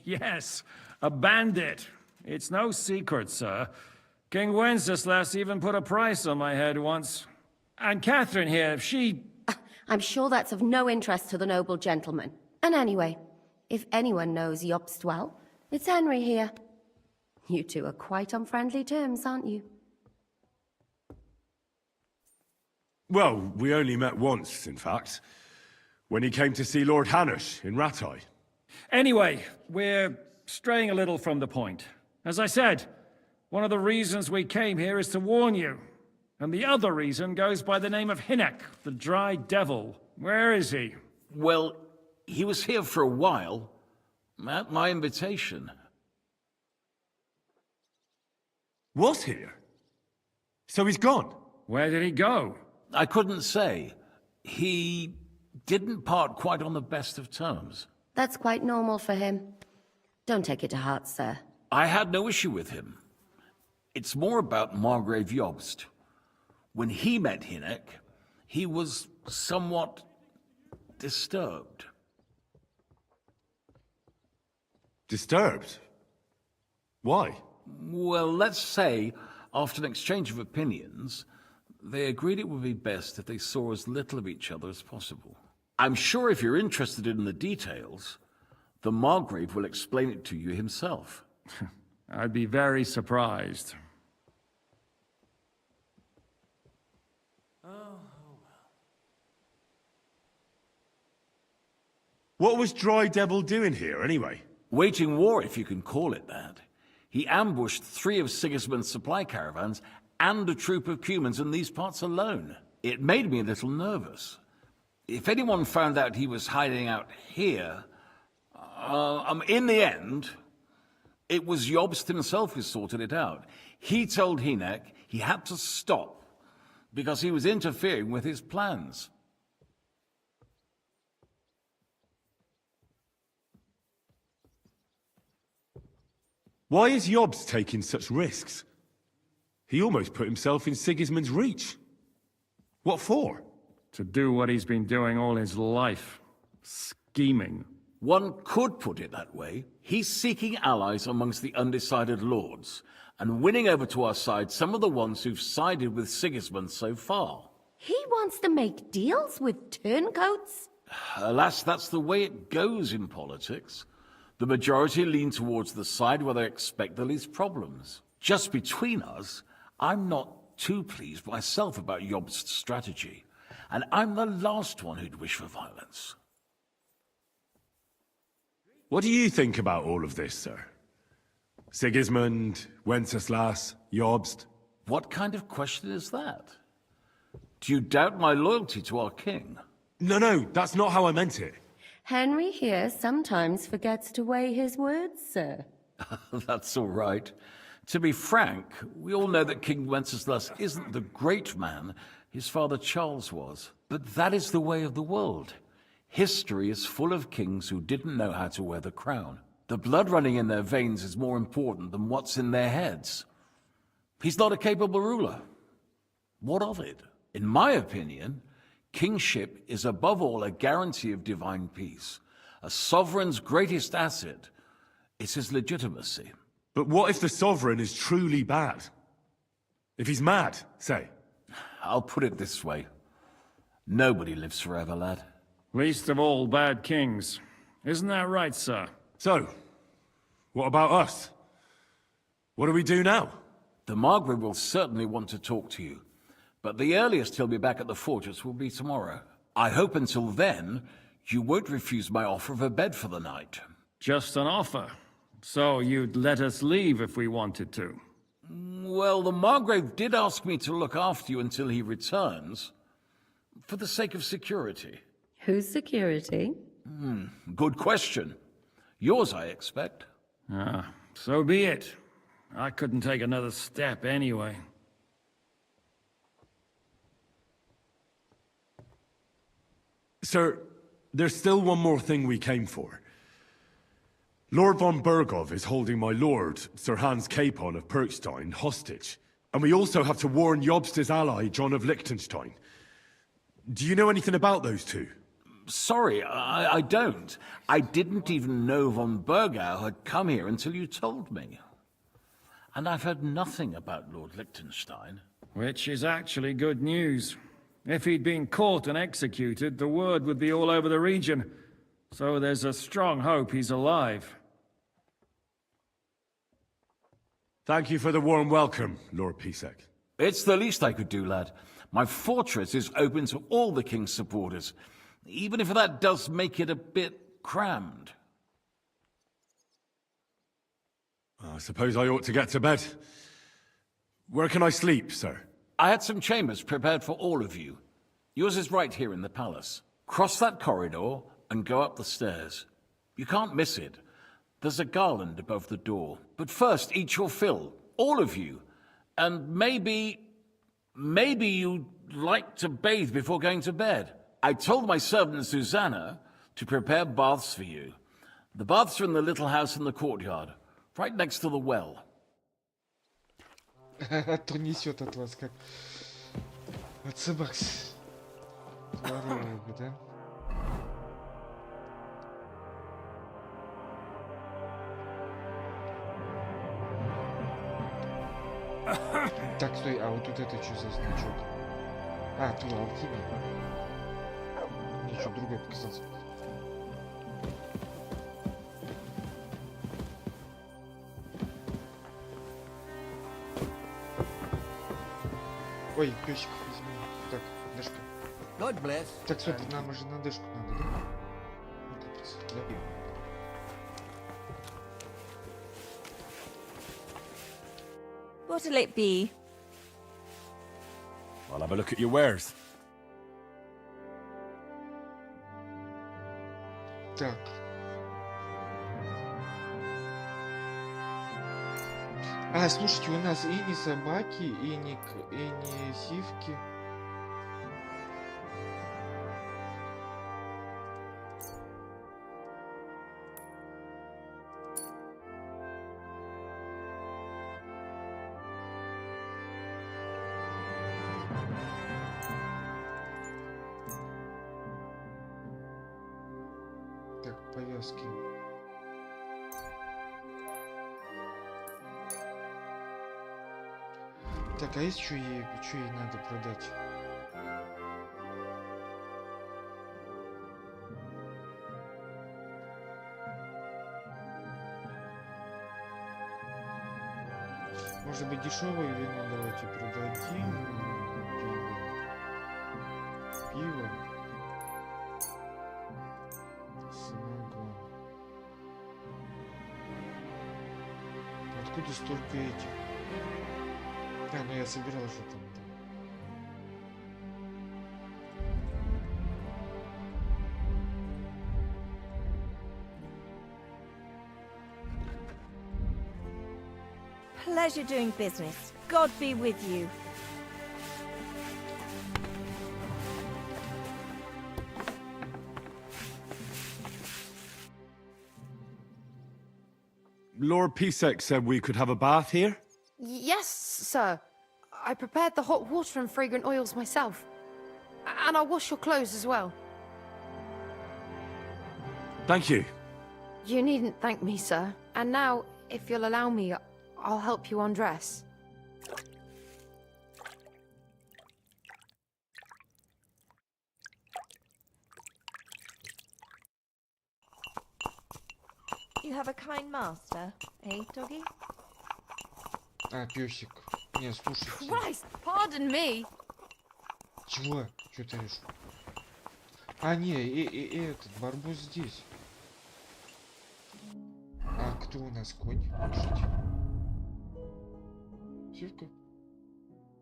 Yes, a bandit. It's no secret, sir. King Wenceslas even put a price on my head once. And Catherine here, she... I'm sure that's of no interest to the noble gentleman. And anyway, if anyone knows Jobst well, it's Henry here. You two are quite on friendly terms, aren't you? Well, we only met once, in fact. When he came to see Lord Hanush in Rattay. Anyway, we're straying a little from the point. As I said, one of the reasons we came here is to warn you. And the other reason goes by the name of Hinek, the Dry Devil. Where is he? Well, he was here for a while, at my invitation. Was here? So he's gone? Where did he go? I couldn't say. He didn't part quite on the best of terms. That's quite normal for him. Don't take it to heart, sir. I had no issue with him. It's more about Margrave Jobst. When he met Hinek, he was somewhat disturbed. Disturbed? Why? Well, let's say, after an exchange of opinions, they agreed it would be best if they saw as little of each other as possible. I'm sure if you're interested in the details, the Margrave will explain it to you himself. I'd be very surprised. What was Dry Devil doing here, anyway? Waging war, if you can call it that. He ambushed 3 of Sigismund's supply caravans and a troop of Cumans in these parts alone. It made me a little nervous. If anyone found out he was hiding out here... in the end, it was Jobst himself who sorted it out. He told Hinek he had to stop because he was interfering with his plans. Why is Jobst taking such risks? He almost put himself in Sigismund's reach. What for? To do what he's been doing all his life. Scheming. One could put it that way. He's seeking allies amongst the undecided lords, and winning over to our side some of the ones who've sided with Sigismund so far. He wants to make deals with turncoats? Alas, that's the way it goes in politics. The majority lean towards the side where they expect the least problems. Just between us, I'm not too pleased myself about Jobst's strategy, and I'm the last one who'd wish for violence. What do you think about all of this, sir? Sigismund, Wenceslas, Jobst? What kind of question is that? Do you doubt my loyalty to our king? No, that's not how I meant it. Henry here sometimes forgets to weigh his words, sir. That's all right. To be frank, we all know that King Wenceslas isn't the great man his father Charles was. But that is the way of the world. History is full of kings who didn't know how to wear the crown. The blood running in their veins is more important than what's in their heads. He's not a capable ruler. What of it? In my opinion, kingship is above all a guarantee of divine peace. A sovereign's greatest asset is his legitimacy. But what if the sovereign is truly bad? If he's mad, say? I'll put it this way. Nobody lives forever, lad. Least of all bad kings. Isn't that right, sir? So, what about us? What do we do now? The Margrave will certainly want to talk to you, but the earliest he'll be back at the fortress will be tomorrow. I hope until then, you won't refuse my offer of a bed for the night. Just an offer. So you'd let us leave if we wanted to? Well, the Margrave did ask me to look after you until he returns, for the sake of security. Whose security? Good question. Yours, I expect. Ah, so be it. I couldn't take another step anyway. Sir, there's still one more thing we came for. Lord von Bergov is holding my lord, Sir Hans Capon of Perkstein, hostage. And we also have to warn Jobsta's ally, John of Liechtenstein. Do you know anything about those two? Sorry, I don't. I didn't even know von Bergau had come here until you told me. And I've heard nothing about Lord Liechtenstein. Which is actually good news. If he'd been caught and executed, the word would be all over the region. So there's a strong hope he's alive. Thank you for the warm welcome, Lord Pisek. It's the least I could do, lad. My fortress is open to all the king's supporters, even if that does make it a bit crammed. I suppose I ought to get to bed. Where can I sleep, sir? I had some chambers prepared for all of you. Yours is right here in the palace. Cross that corridor and go up the stairs. You can't miss it. There's a garland above the door. But first, eat your fill, all of you. And maybe you'd like to bathe before going to bed. I told my servant Susanna to prepare baths for you. The baths are in the little house in the courtyard, right next to the well. То несет от вас как от собак. Дворовых, да? Так, стой, а вот тут это что за значок? А, тут алхимия. Мне что, другой показался. Ой, песик возьми. Так, дашка. God bless. Так, стой, нам же на дашку надо, да? Ну, капец, да? What'll it be? I'll have a look at your wares. Так. А, слушайте, у нас и не собаки, и не сивки. Так, повязки. Так, а есть что ей надо продать? Может быть, дешевое вино давайте продадим. Пиво. Самогон. Откуда столько этих? А, ну я собирал же там. Pleasure doing business. God be with you. Lord Pisek said we could have a bath here? Yes, sir. I prepared the hot water and fragrant oils myself. And I'll wash your clothes as well. Thank you. You needn't thank me, sir. And now, if you'll allow me, I'll help you undress. You have a kind master, eh, doggy? А, песик. Не, слушайте. Christ, pardon me. Чего? Чё ты решил? А, не, этот, Барбос здесь. А кто у нас конь? Слушайте. Сивка.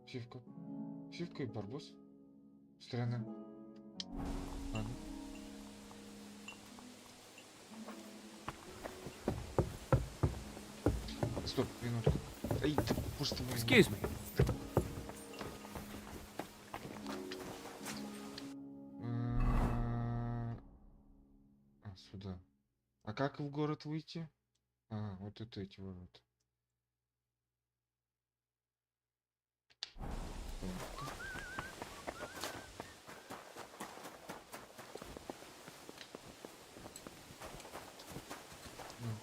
Сивка. Сивка и Барбос. Странно. Ладно. Стоп, минутку. Ай, ты просто... Excuse me. А, сюда. А как в город выйти? А, вот это эти ворота.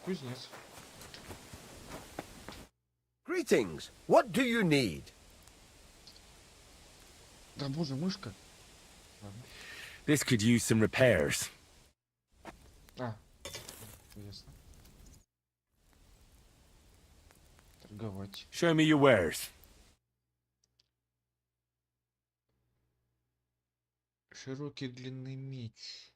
Кузнец. Greetings. What do you need? Да боже, мышка. Ладно. This could use some repairs. А, ясно. Торговать. Show me your wares. Широкий длинный меч.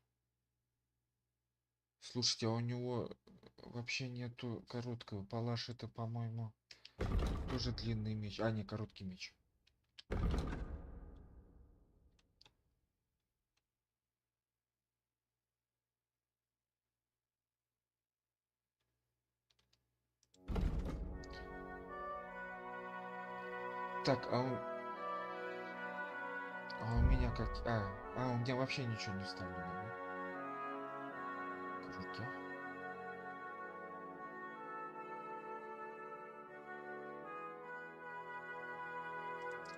Слушайте, а у него вообще нету короткого. Палаш это, по-моему, тоже длинный меч. А, не, короткий меч. Так, а у меня как... у меня вообще ничего не вставлено, да? Круто.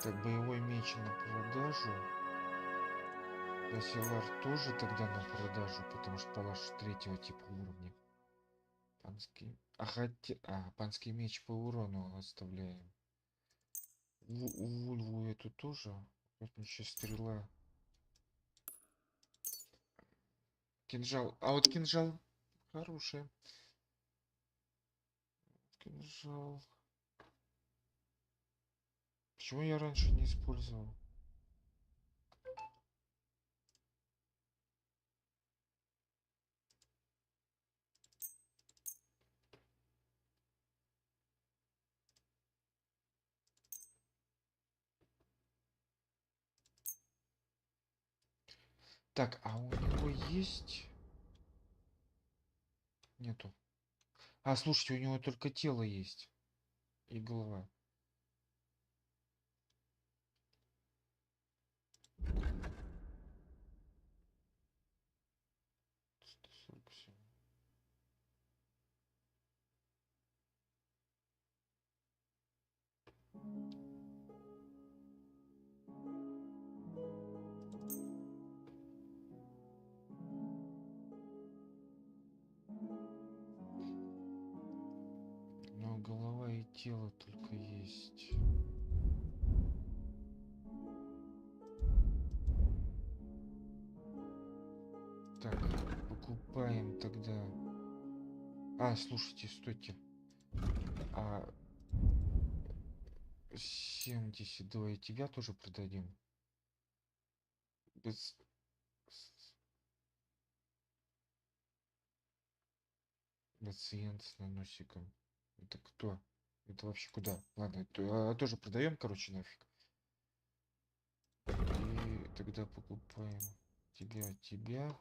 Так, боевой меч на продажу. Басилар тоже тогда на продажу, потому что палаш третьего типа уровня. Панский... панский меч по урону оставляем. Вульву эту тоже. Охотничья стрела. Кинжал. А вот кинжал хороший. Кинжал. Почему я раньше не использовал? Так, а у него есть... Нету. А, слушайте, у него только тело есть. И голова. Но голова и тело только есть. Так, покупаем тогда. А, слушайте, стойте. 72 и тебя тоже продадим. Без... Пациент с наносиком. Это кто? Это вообще куда? Ладно, это, тоже продаем, короче, нафиг. И тогда покупаем тебя.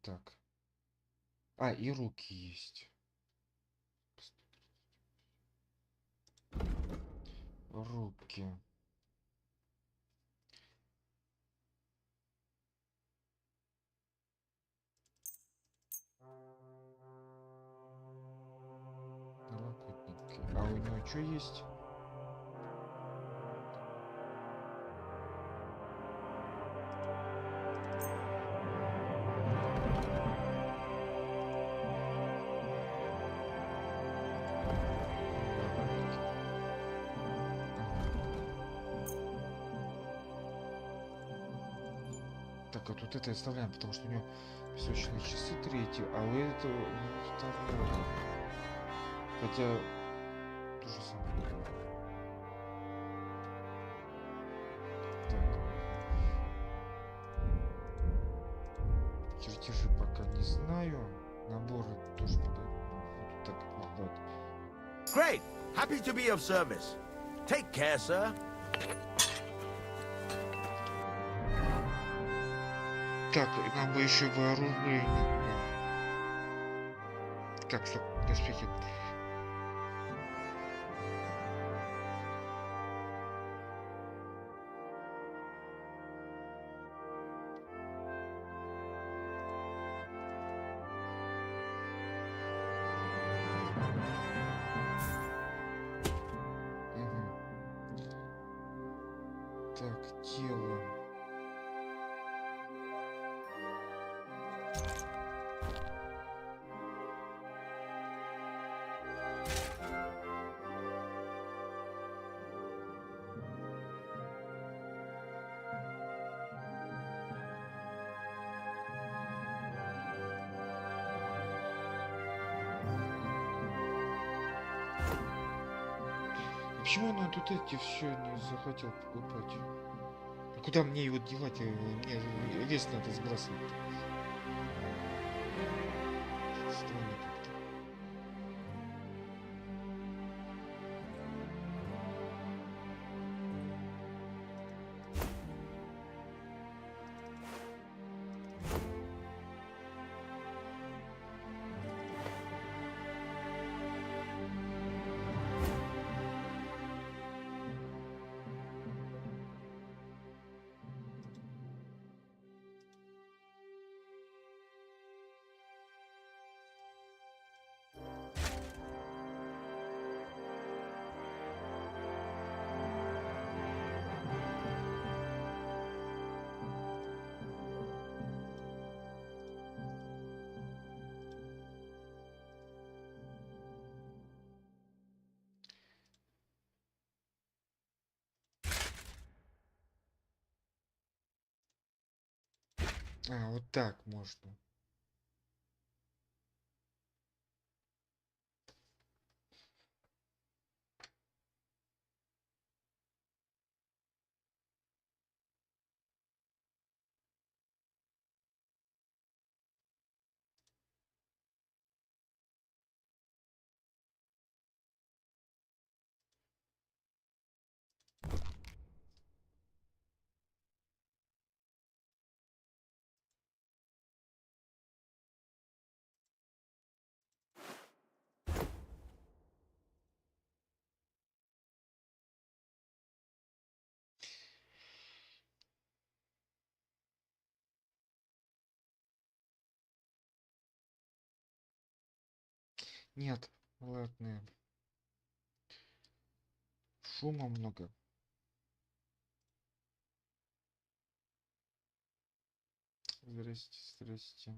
Так. А, и руки есть. Руки. Налокотники. А у него что есть? Так, вот это оставляем, потому что у него песочные часы третий, а у этого не вставляем. Хотя то же самое. Так. Чертежи пока не знаю. Наборы тоже пока буду так покупать. Great! Happy to be of service. Take care, sir. Так, нам бы еще вооружение. Так, стоп, доспехи. Так, тело. Почему он тут эти все не захотел покупать? А куда мне его девать? Мне вес надо сбрасывать. Странно как-то. А, вот так можно. Нет, ладно. Шума много. Здрасте, здрасте.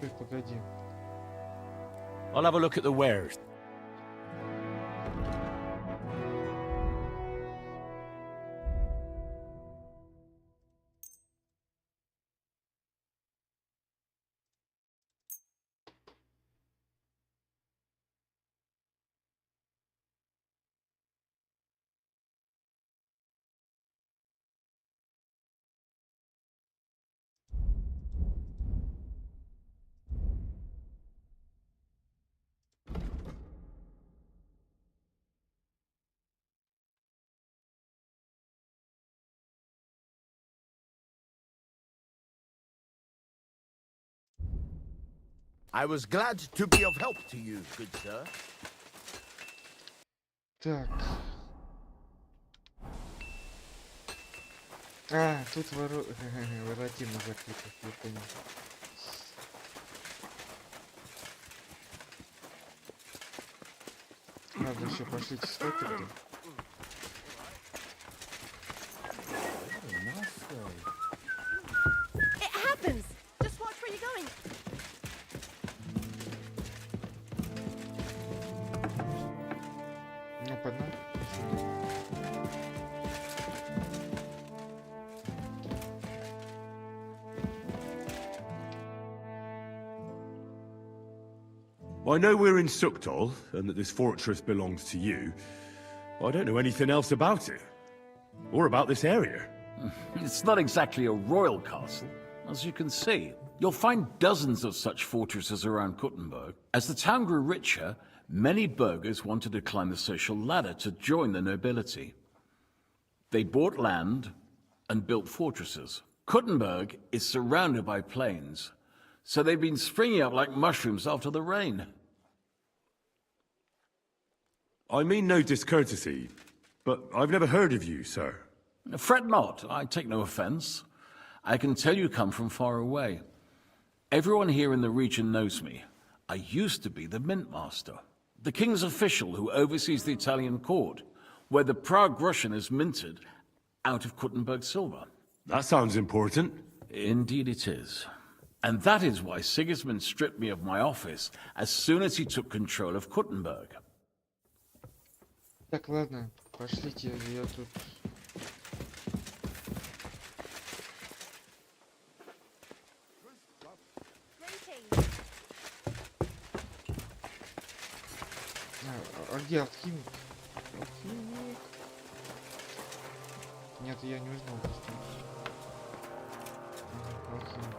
Стой, погоди. I'll have a look at the wares. I was glad to be of help to you, good sir. Так. А, тут воротина закрыта, я понял. Ладно, все, пошлите спать тогда. It happens! Just watch where you're going. Ну, понятно. I know we're in Sukdal, and that this fortress belongs to you. I don't know anything else about it. Or about this area. It's not exactly a royal castle, as you can see. You'll find dozens of such fortresses around Kuttenberg. As the town grew richer, many burghers wanted to climb the social ladder to join the nobility. They bought land and built fortresses. Kuttenberg is surrounded by plains, so they've been springing up like mushrooms after the rain. I mean no discourtesy, but I've never heard of you, sir. Fret not, I take no offense. I can tell you come from far away. Everyone here in the region knows me. I used to be the mint master, the king's official who oversees the Italian court, where the Prague Russian is minted out of Kuttenberg silver. That sounds important. Indeed it is. And that is why Sigismund stripped me of my office as soon as he took control of Kuttenberg. Так, ладно, пошлите, я тут... А где алхимик? Алхимик? Нет, я не узнал просто. Алхимик.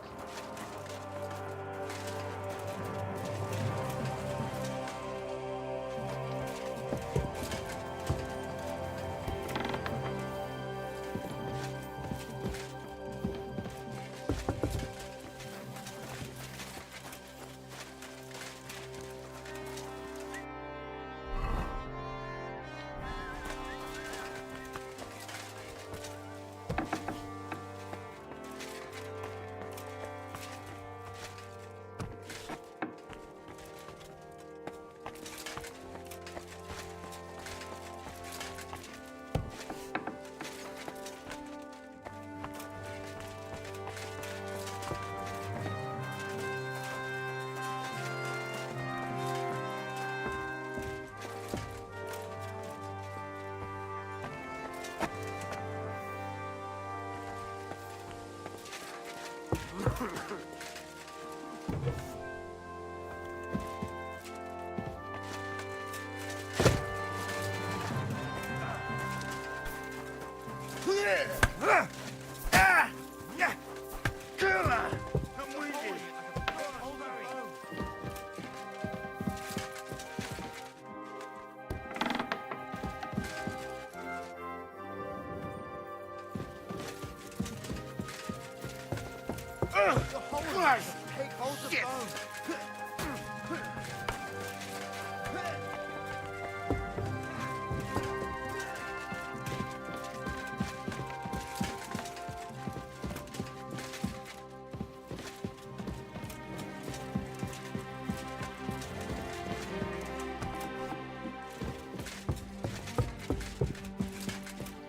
Christ! Take hold of those.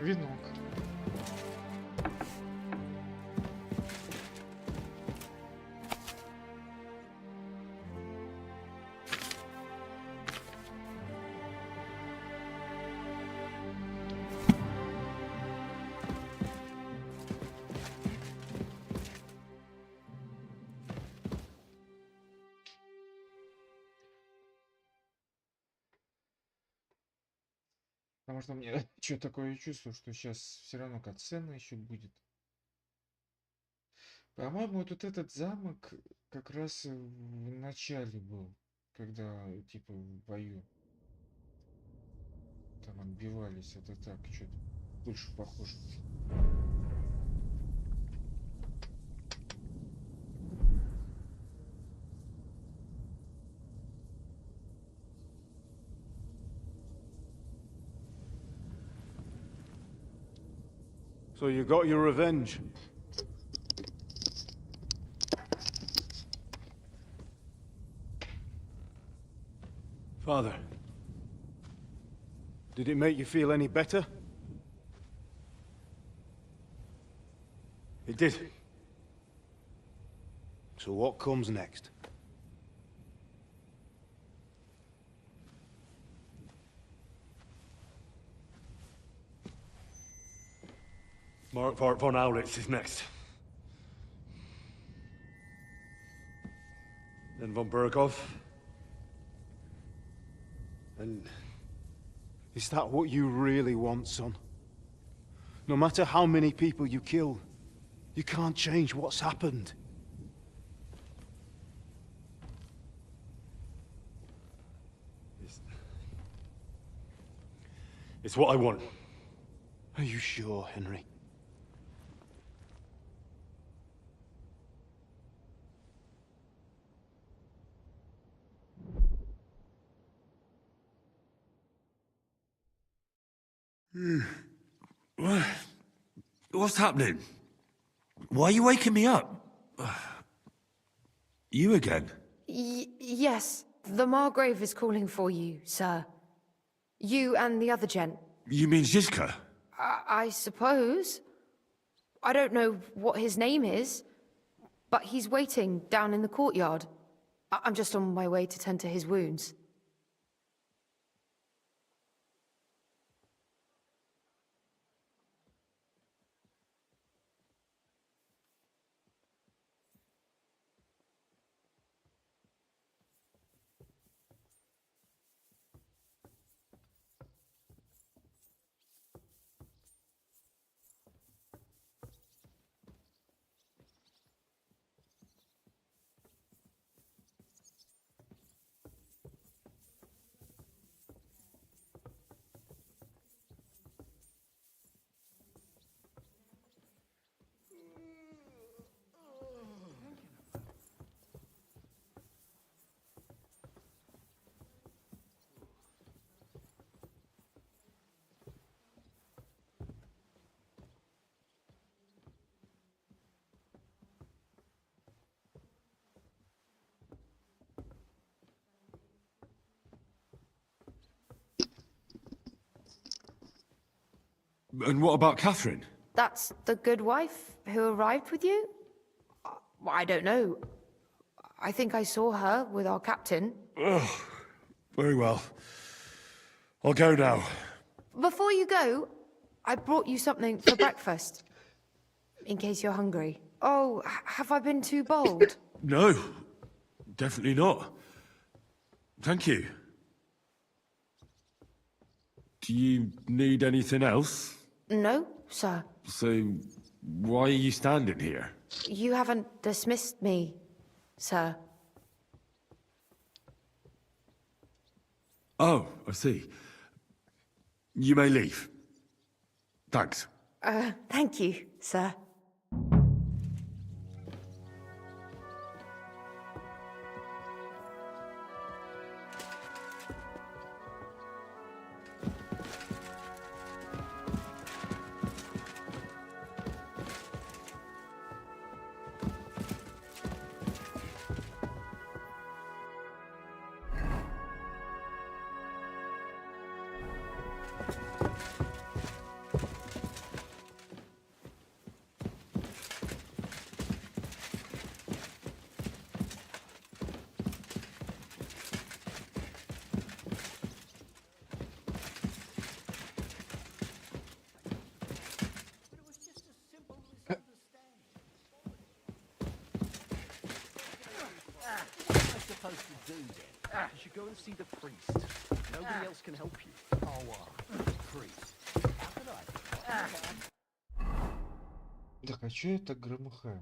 Венок. Потому что мне что такое чувство, что сейчас все равно катсцена еще будет. По-моему, вот этот замок как раз в начале был, когда типа в бою там отбивались. Это так, что-то больше похоже. So you got your revenge? Father, did it make you feel any better? It did. So what comes next? Mark von Aulitz is next. Then von Berghoff. And is that what you really want, son? No matter how many people you kill, you can't change what's happened. It's what I want. Are you sure, Henry? What's happening? Why are you waking me up? You again? Yes, the Margrave is calling for you, sir. You and the other gent. You mean Zizka? I suppose. I don't know what his name is, but he's waiting down in the courtyard. I'm just on my way to tend to his wounds. And what about Catherine? That's the good wife who arrived with you? I don't know. I think I saw her with our captain. Oh, very well. I'll go now. Before you go, I brought you something for breakfast. In case you're hungry. Oh, have I been too bold? No, definitely not. Thank you. Do you need anything else? No, sir. So, why are you standing here? You haven't dismissed me, sir. Oh, I see. You may leave. Thanks. Thank you, sir. You should go and see the priest. Nobody else can help you. Oh, Так, а чё я так громыхаю?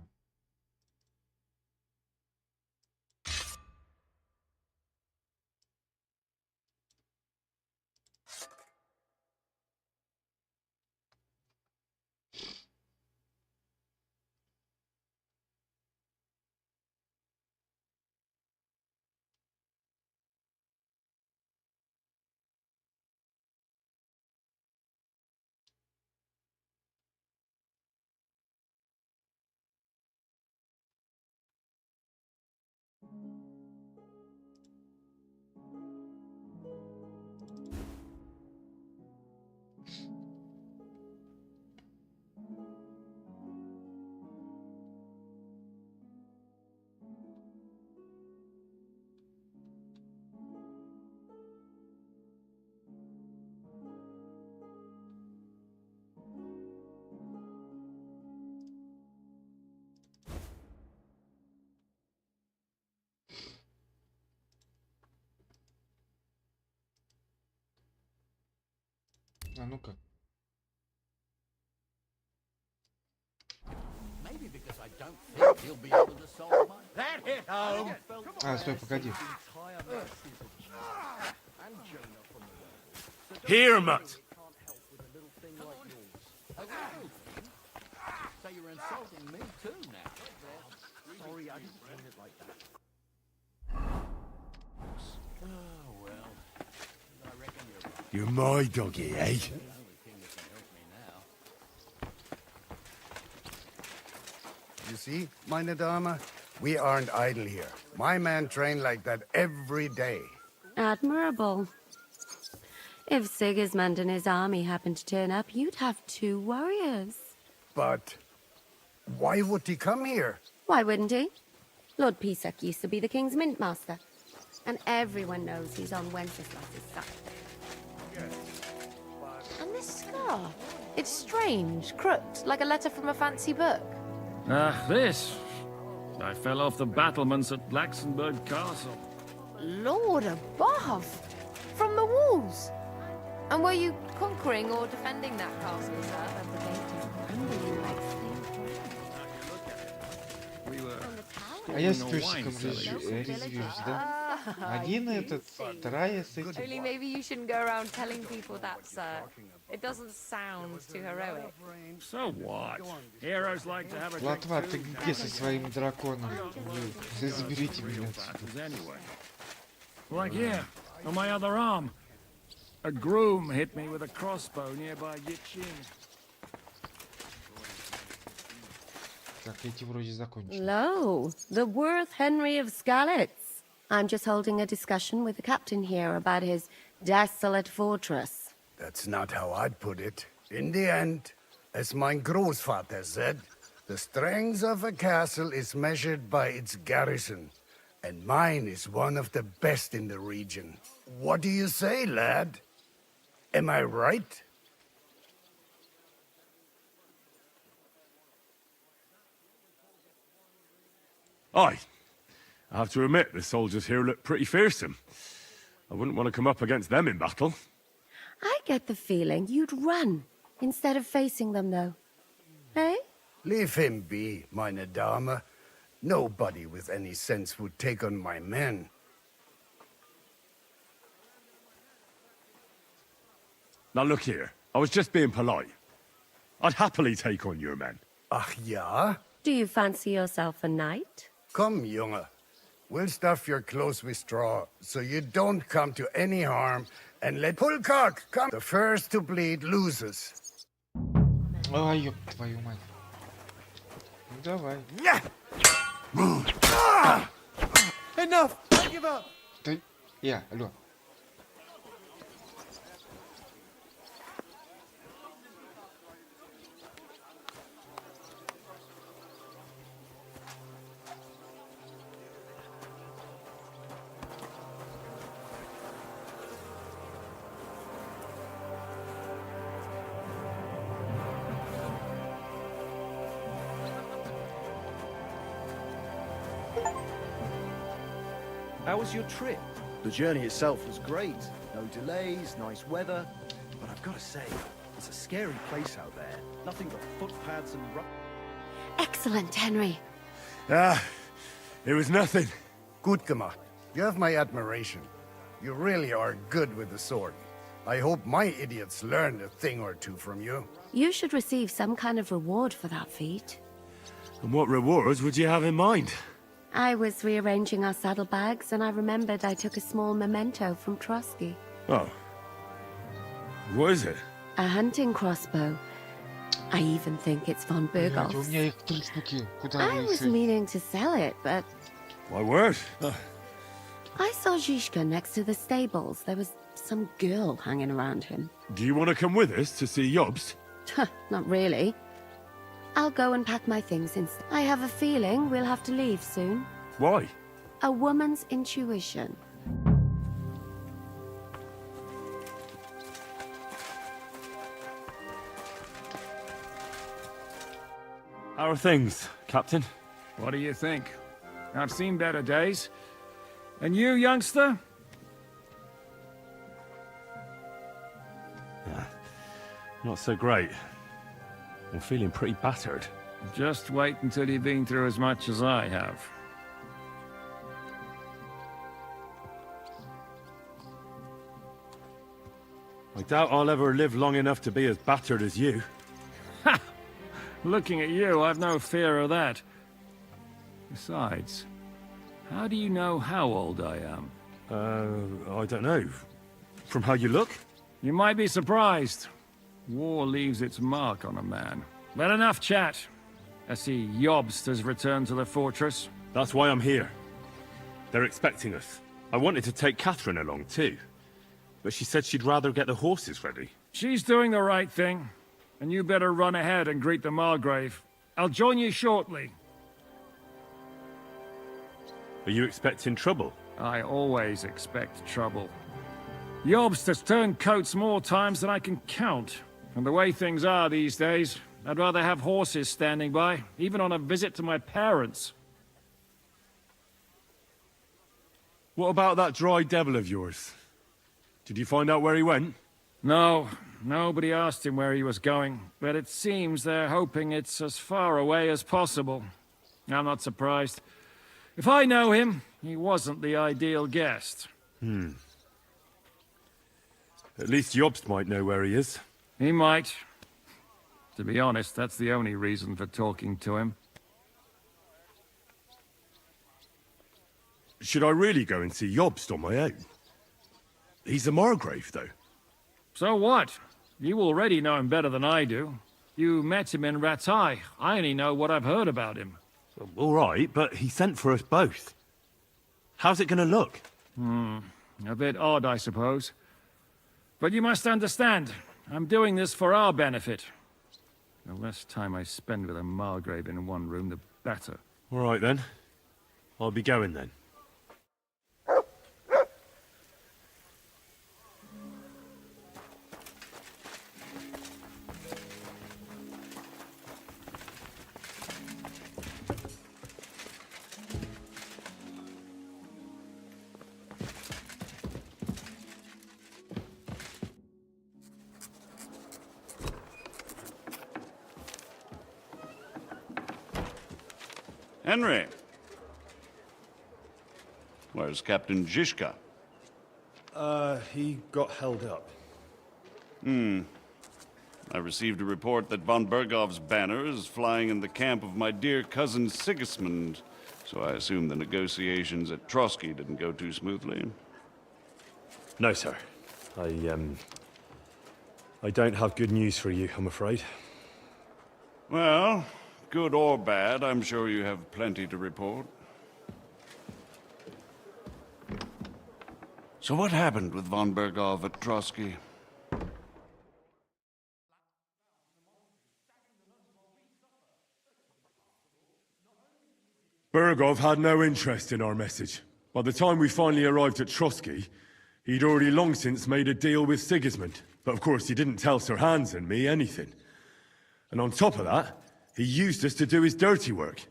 А ну-ка. А, стой, погоди. Here, Mutt. So you're insulting me too now. Sorry, I didn't mean it like that. Oh, well. I reckon you're right. You're my doggy, eh? You see, meine Dame, we aren't idle here. My men train like that every day. Admirable. If Sigismund and his army happened to turn up, you'd have 2 warriors. But why would he come here? Why wouldn't he? Lord Pisak used to be the king's mint master. And everyone knows he's on Wenceslas's side. And this scar? It's strange, crooked, like a letter from a fancy book. This. I fell off the battlements at Laxenburg Castle. Lord above! From the walls! And were you conquering or defending that castle, sir? А я с пёсиком резвлюсь, да? Один этот, вторая с этим. Only maybe you shouldn't go around telling people that, sir. It doesn't sound too heroic. So what? Heroes like to have a Латва, ты где со своим драконом? Заберите меня отсюда. Like here, on my other arm. A groom hit me with a crossbow nearby Yichin. Так, эти вроде закончили. Lo, the worth Henry of Skalitz. I'm just holding a discussion with the captain here about his desolate fortress. That's not how I'd put it. In the end, as mein Großvater said, the strength of a castle is measured by its garrison, and mine is one of the best in the region. What do you say, lad? Am I right? Aye. I have to admit, the soldiers here look pretty fearsome. I wouldn't want to come up against them in battle. I get the feeling you'd run instead of facing them, though. Eh? Leave him be, meine Dame. Nobody with any sense would take on my men. Now look here, I was just being polite. I'd happily take on your men. Ach ja? Do you fancy yourself a knight? Come, Junge. We'll stuff your clothes with straw, so you don't come to any harm, and let Pulcock come. The first to bleed loses. Ой, ёб твою мать. Ну давай. Enough! I give up! Ты... алло. How was your trip? The journey itself was great. No delays, nice weather. But I've got to say, it's a scary place out there. Nothing but footpaths and Excellent, Henry. It was nothing. Gut gemacht. You have my admiration. You really are good with the sword. I hope my idiots learned a thing or two from you. You should receive some kind of reward for that feat. And what rewards would you have in mind? I was rearranging our saddlebags, and I remembered I took a small memento from Trotsky. Oh. What is it? A hunting crossbow. I even think it's von Berghoff's. У меня их 3 штуки. Куда I они was их? meaning to sell it, but My word. I saw Zhishka next to the stables. There was some girl hanging around him. Do you want to come with us to see Jobst? Not really. I'll go and pack my things instead. I have a feeling we'll have to leave soon. Why? A woman's intuition. How are things, Captain? What do you think? I've seen better days. And you, youngster? Not so great. I'm feeling pretty battered. Just wait until you've been through as much as I have. I doubt I'll ever live long enough to be as battered as you. Ha! Looking at you, I've no fear of that. Besides, how do you know how old I am? I don't know. From how you look? You might be surprised. War leaves its mark on a man. But enough chat. I see Jobst has returned to the fortress. That's why I'm here. They're expecting us. I wanted to take Catherine along too, but she said she'd rather get the horses ready. She's doing the right thing, and you better run ahead and greet the Margrave. I'll join you shortly. Are you expecting trouble? I always expect trouble. Jobst has turned coats more times than I can count. And the way things are these days, I'd rather have horses standing by, even on a visit to my parents. What about that dry devil of yours? Did you find out where he went? No, nobody asked him where he was going, but it seems they're hoping it's as far away as possible. I'm not surprised. If I know him, he wasn't the ideal guest. At least Jobst might know where he is. He might. To be honest, that's the only reason for talking to him. Should I really go and see Jobst on my own? He's a Margrave, though. So what? You already know him better than I do. You met him in Ratai. I only know what I've heard about him. All right, but he sent for us both. How's it gonna look? A bit odd, I suppose. But you must understand, I'm doing this for our benefit. The less time I spend with a Margrave in one room, the better. All right, then. I'll be going, then. Henry. Where's Captain Zhishka? He got held up. I received a report that von Bergov's banner is flying in the camp of my dear cousin Sigismund, so I assume the negotiations at Trotsky didn't go too smoothly. No, sir. I don't have good news for you, I'm afraid. Well, good or bad, I'm sure you have plenty to report. So what happened with von Bergov at Trotsky? Bergov had no interest in our message. By the time we finally arrived at Trotsky, he'd already long since made a deal with Sigismund. But of course, he didn't tell Sir Hans and me anything. And on top of that, he used us to do his dirty work.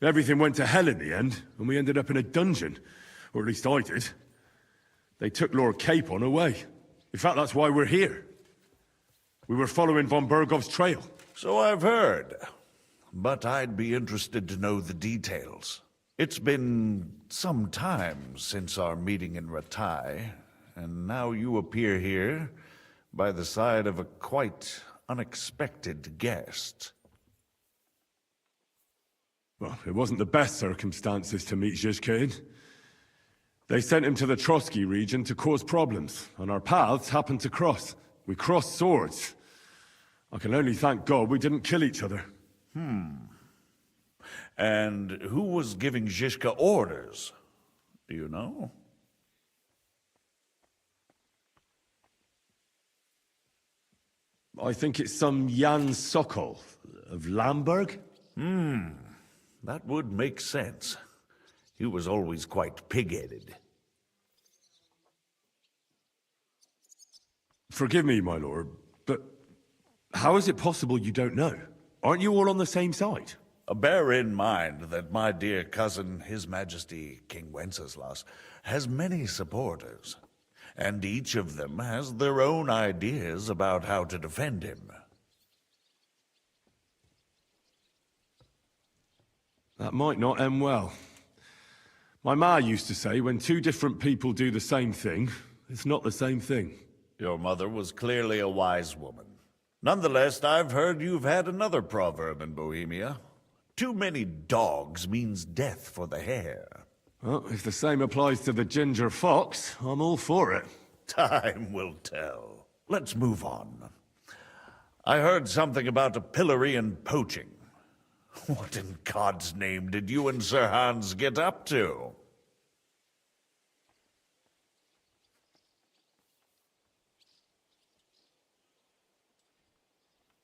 Everything went to hell in the end, and we ended up in a dungeon. Or at least I did. They took Lord Capon away. In fact, that's why we're here. We were following von Bergov's trail. So I've heard. But I'd be interested to know the details. It's been some time since our meeting in Ratai, and now you appear here by the side of a quite unexpected guest. Well, it wasn't the best circumstances to meet Zizka in. They sent him to the Trotsky region to cause problems, and our paths happened to cross. We crossed swords. I can only thank God we didn't kill each other. And who was giving Zizka orders? Do you know? I think it's some Jan Sokol of Lamberg. That would make sense. He was always quite pig-headed. Forgive me, my lord, but how is it possible you don't know? Aren't you all on the same side? Bear in mind that my dear cousin, His Majesty King Wenceslas, has many supporters, and each of them has their own ideas about how to defend him. That might not end well. My ma used to say when two different people do the same thing, it's not the same thing. Your mother was clearly a wise woman. Nonetheless, I've heard you've had another proverb in Bohemia. Too many dogs means death for the hare. Well, if the same applies to the ginger fox, I'm all for it. Time will tell. Let's move on. I heard something about a pillory and poaching. What in God's name did you and Sir Hans get up to?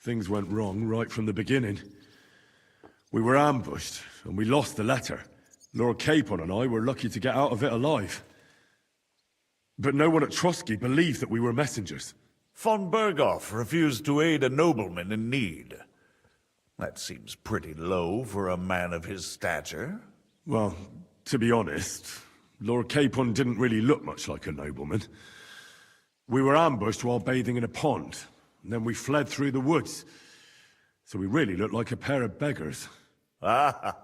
Things went wrong right from the beginning. We were ambushed, and we lost the letter. Lord Capon and I were lucky to get out of it alive. But no one at Trotsky believed that we were messengers. Von Berghoff refused to aid a nobleman in need. That seems pretty low for a man of his stature. Well, to be honest, Lord Capon didn't really look much like a nobleman. We were ambushed while bathing in a pond, and then we fled through the woods. So we really looked like a pair of beggars. Ah,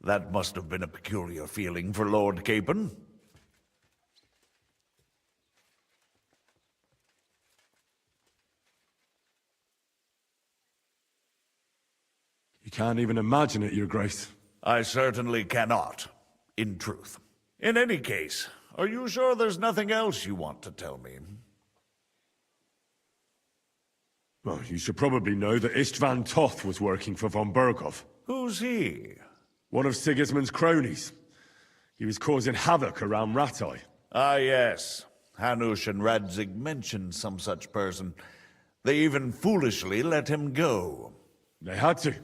that must have been a peculiar feeling for Lord Capon. You can't even imagine it, Your Grace. I certainly cannot, in truth. In any case, are you sure there's nothing else you want to tell me? Well, you should probably know that Istvan Toth was working for von Berghoff. Who's he? One of Sigismund's cronies. He was causing havoc around Ratai. Ah, yes. Hanush and Radzig mentioned some such person. They even foolishly let him go. They had to.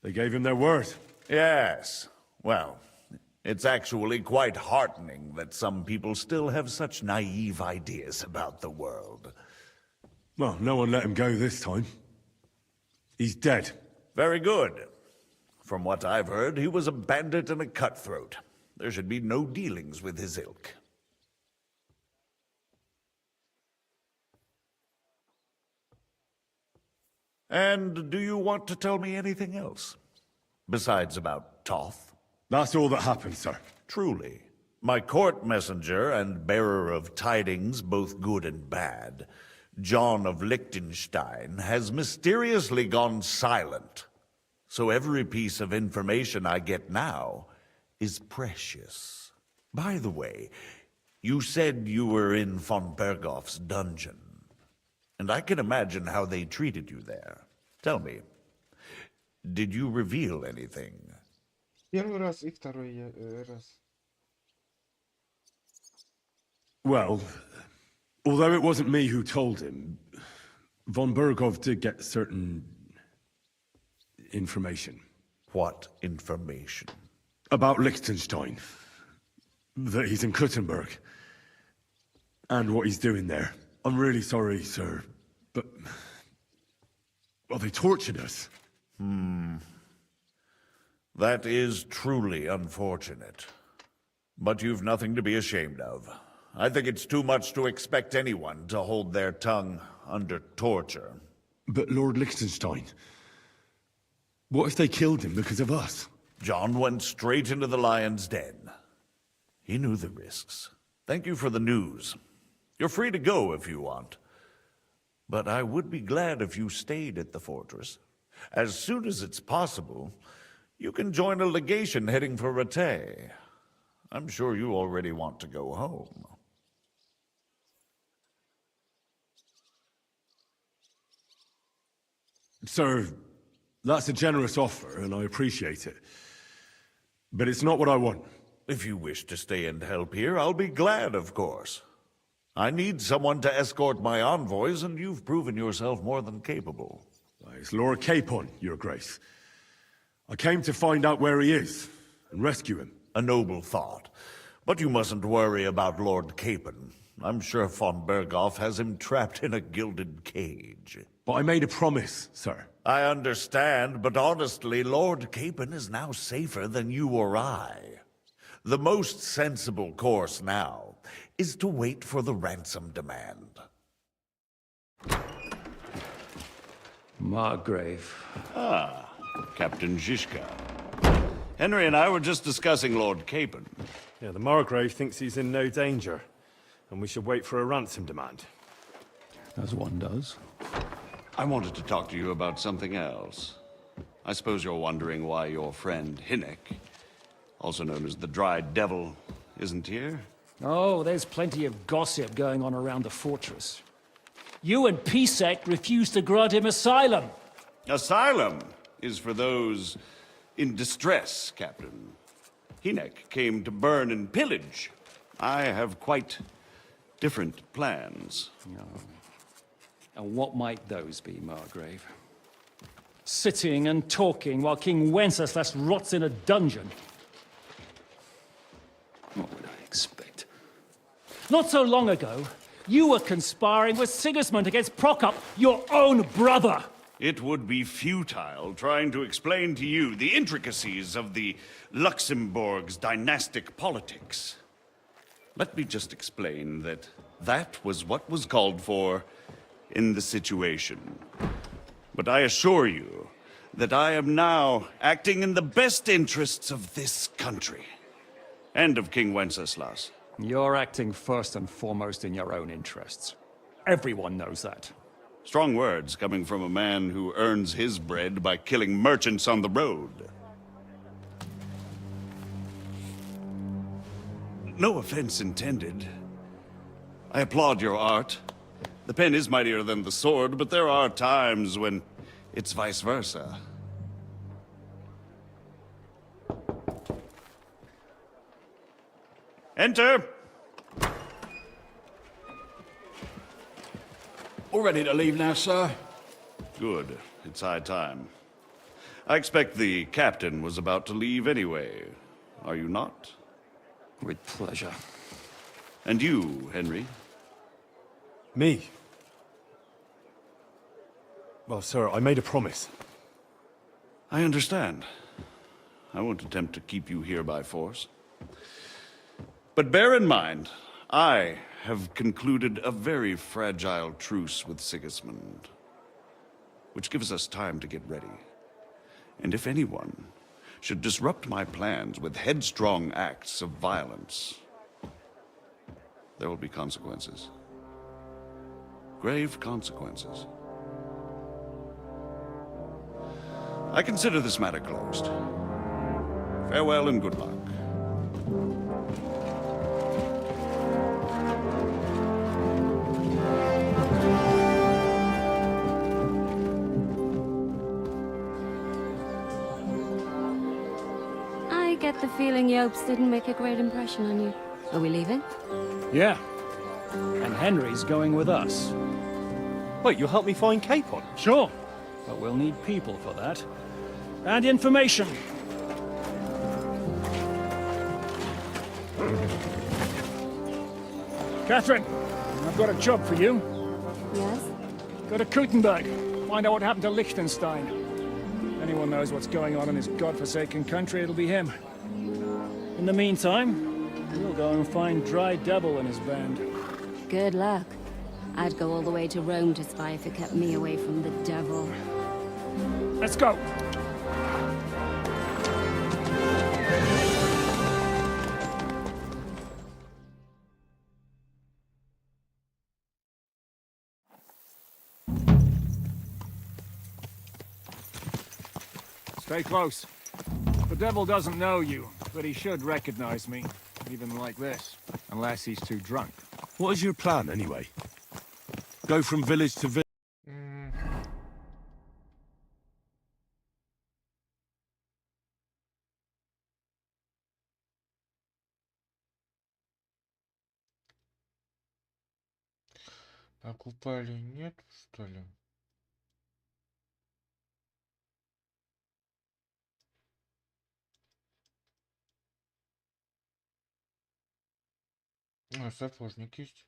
They gave him their word. Yes. Well, it's actually quite heartening that some people still have such naive ideas about the world. Well, no one let him go this time. He's dead. Very good. From what I've heard, he was a bandit and a cutthroat. There should be no dealings with his ilk. And do you want to tell me anything else? Besides about Toth? That's all that happened, sir. Truly. My court messenger and bearer of tidings, both good and bad, John of Liechtenstein, has mysteriously gone silent. So every piece of information I get now is precious. By the way, you said you were in von Berghoff's dungeon. And I can imagine how they treated you there. Tell me, did you reveal anything? Первый раз и второй раз. Well, although it wasn't me who told him, von Berghoff did get certain information. What information? About Liechtenstein. That he's in Kuttenberg. And what he's doing there. I'm really sorry, sir, but... well, they tortured us. That is truly unfortunate. But you've nothing to be ashamed of. I think it's too much to expect anyone to hold their tongue under torture. But Lord Liechtenstein, what if they killed him because of us? John went straight into the lion's den. He knew the risks. Thank you for the news. You're free to go if you want. But I would be glad if you stayed at the fortress. As soon as it's possible, you can join a legation heading for Rattay. I'm sure you already want to go home. Sir, that's a generous offer, and I appreciate it. But it's not what I want. If you wish to stay and help here, I'll be glad, of course. I need someone to escort my envoys, and you've proven yourself more than capable. It's Lord Capon, Your Grace. I came to find out where he is, and rescue him. A noble thought. But you mustn't worry about Lord Capon. I'm sure von Berghoff has him trapped in a gilded cage. But I made a promise, sir. I understand, but honestly, Lord Capon is now safer than you or I. The most sensible course now is to wait for the ransom demand. Margrave. Ah, Captain Zizka. Henry and I were just discussing Lord Capon. Yeah, the Margrave thinks he's in no danger, and we should wait for a ransom demand. As one does. I wanted to talk to you about something else. I suppose you're wondering why your friend Hinnek, also known as the Dried Devil, isn't here? Oh, there's plenty of gossip going on around the fortress. You and Pisek refused to grant him asylum. Asylum is for those in distress, Captain. Hinnek came to burn and pillage. I have quite different plans. Oh. And what might those be, Margrave? Sitting and talking while King Wenceslas rots in a dungeon. What would I expect? Not so long ago, you were conspiring with Sigismund against Prokop, your own brother! It would be futile trying to explain to you the intricacies of the Luxembourg's dynastic politics. Let me just explain that that was what was called for in the situation. But I assure you that I am now acting in the best interests of this country and of King Wenceslas. You're acting first and foremost in your own interests. Everyone knows that. Strong words coming from a man who earns his bread by killing merchants on the road. No offense intended. I applaud your art. The pen is mightier than the sword, but there are times when it's vice versa. Enter! All ready to leave now, sir? Good. It's high time. I expect the captain was about to leave anyway. Are you not? With pleasure. And you, Henry? Me? Well, sir, I made a promise. I understand. I won't attempt to keep you here by force. But bear in mind, I have concluded a very fragile truce with Sigismund, which gives us time to get ready. And if anyone should disrupt my plans with headstrong acts of violence, there will be consequences. Grave consequences. I consider this matter closed. Farewell and good luck. I get the feeling Yopes didn't make a great impression on you. Are we leaving? Yeah. And Henry's going with us. Wait, you'll help me find Capon? Sure. But we'll need people for that. And information. Catherine, I've got a job for you. Yes? Go to Kuttenberg. Find out what happened to Liechtenstein. If anyone knows what's going on in this godforsaken country, it'll be him. In the meantime, We'll go and find Dry Devil and his band. Good luck. I'd go all the way to Rome to spy if it kept me away from the devil. Let's go! Stay close. The devil doesn't know you, but he should recognize me, even like this, unless he's too drunk. What is your plan, anyway? Go from village to village? Окупали нет, что ли? А, сапожник есть.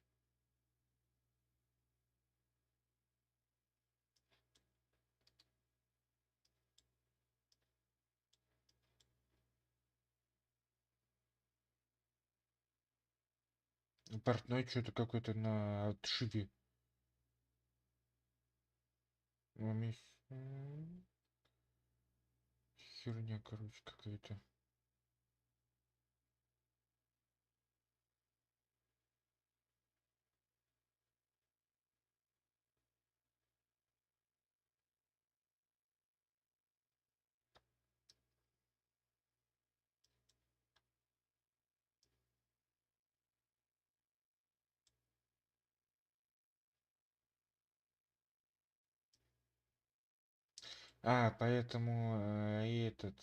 Портной что-то какой-то на отшиве. Херня, короче, какая-то. А, поэтому и этот...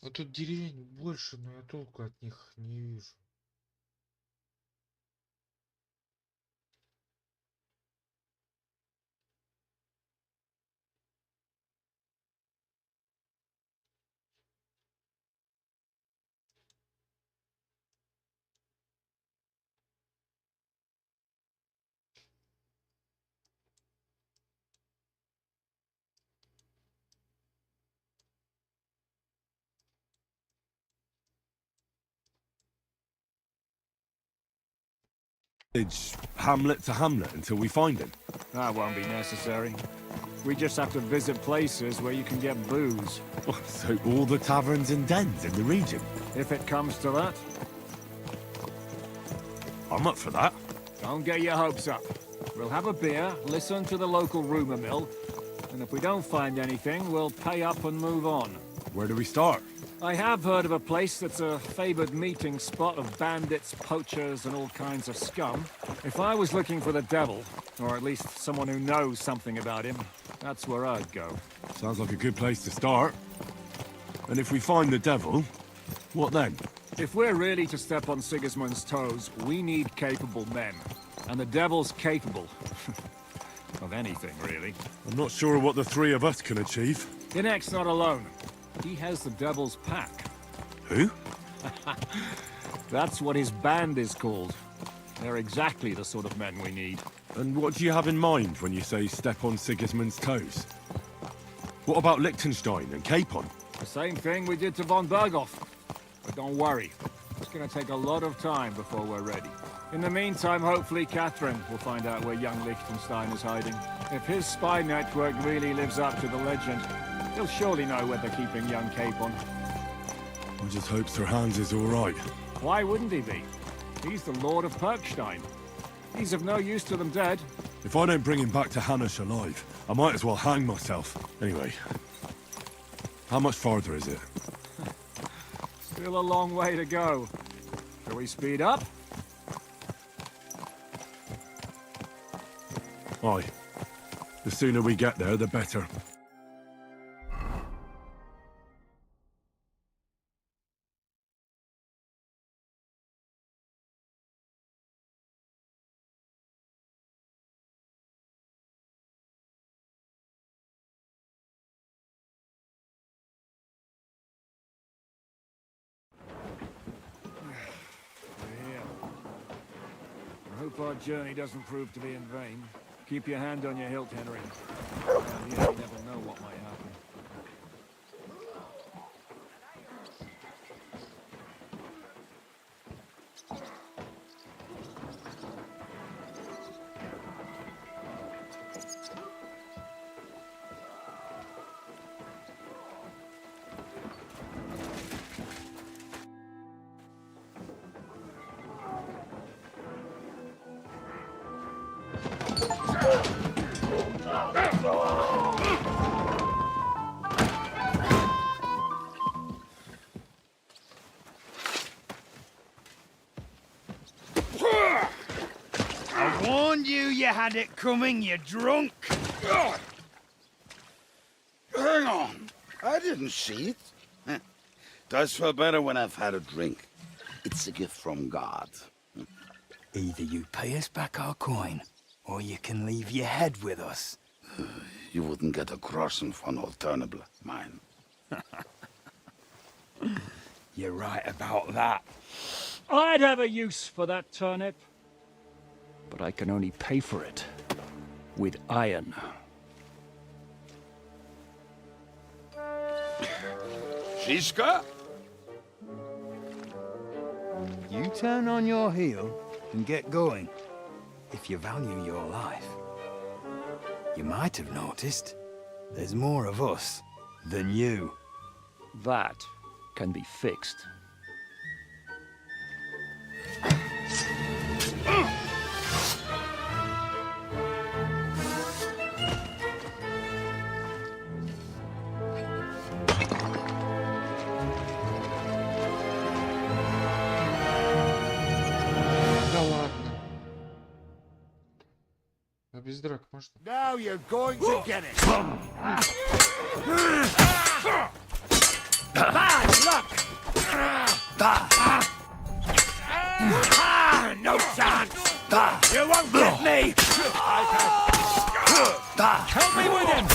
Вот тут деревень больше, но я толку от них не вижу. Hamlet to hamlet until we find him. That won't be necessary. We just have to visit places where you can get booze. So all the taverns and dens in the region? If it comes to that. I'm up for that. Don't get your hopes up. We'll have a beer, listen to the local rumor mill, and if we don't find anything, we'll pay up and move on. Where do we start? I have heard of a place that's a favored meeting spot of bandits, poachers, and all kinds of scum. If I was looking for the devil, or at least someone who knows something about him, that's where I'd go. Sounds like a good place to start. And if we find the devil, what then? If we're really to step on Sigismund's toes, we need capable men. And the devil's capable. Of anything, really. I'm not sure what the three of us can achieve. Dinek's not alone. He has the devil's pack. Who? That's what his band is called. They're exactly the sort of men we need. And what do you have in mind when you say step on Sigismund's toes? What about Liechtenstein and Capon? The same thing we did to von Berghoff. But don't worry. It's gonna take a lot of time before we're ready. In the meantime, hopefully Catherine will find out where young Liechtenstein is hiding. If his spy network really lives up to the legend, he'll surely know where they're keeping young Capon. I just hope Sir Hans is all right. Why wouldn't he be? He's the Lord of Perkstein. He's of no use to them dead. If I don't bring him back to Hanush alive, I might as well hang myself. Anyway, how much farther is it? Still a long way to go. Shall we speed up? Aye. The sooner we get there, the better. hope our journey doesn't prove to be in vain. Keep your hand on your hilt, Henry. You never know what might happen. I warned you you had it coming, you drunk. Hang on. I didn't see it. Does feel better when I've had a drink. It's a gift from God. Either you pay us back our coin, or you can leave your head with us. You wouldn't get a crossing for an alternative, mine. You're right about that. I'd have a use for that turnip. But I can only pay for it with iron. Shishka? You turn on your heel and get going. If you value your life. You might have noticed there's more of us than you. That can be fixed. Да ладно. А без драк можно? Now you're going to get it. Bad luck! No chance! You won't get me! Help me with him!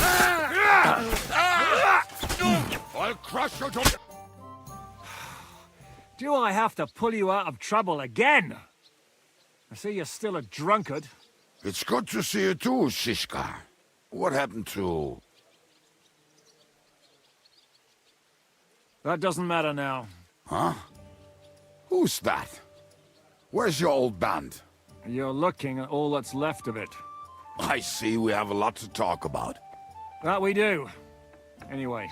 I'll crush you to... Do I have to pull you out of trouble again? I see you're still a drunkard. It's good to see you too, Shishka. What happened to... That doesn't matter now. Huh? Who's that? Where's your old band? You're looking at all that's left of it. I see we have a lot to talk about. That we do. Anyway,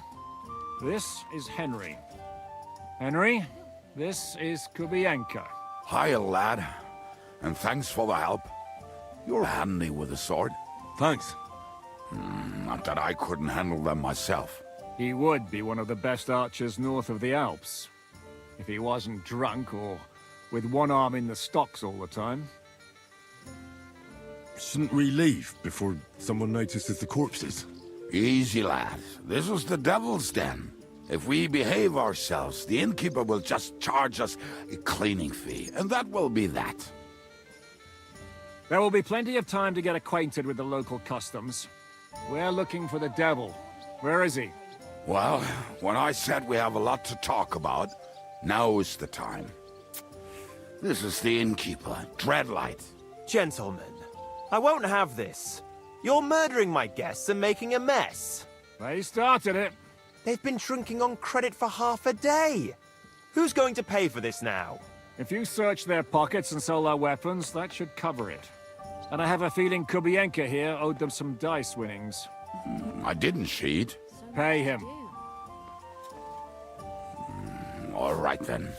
this is Henry. Henry, this is Kubienka. Hiya, lad. And thanks for the help. You're handy with a sword. Thanks. Not that I couldn't handle them myself. He would be one of the best archers north of the Alps. If he wasn't drunk or with one arm in the stocks all the time. Shouldn't we leave before someone notices the corpses? Easy, lad. This was the devil's den. If we behave ourselves, the innkeeper will just charge us a cleaning fee, and that will be that. There will be plenty of time to get acquainted with the local customs. We're looking for the devil. Where is he? Well, when I said we have a lot to talk about, now is the time. This is the innkeeper, Dreadlight. Gentlemen, I won't have this. You're murdering my guests and making a mess. They started it. They've been drinking on credit for half a day. Who's going to pay for this now? If you search their pockets and sell their weapons, that should cover it. And I have a feeling Kubienka here owed them some dice winnings. I didn't cheat. Pay him. All right, then.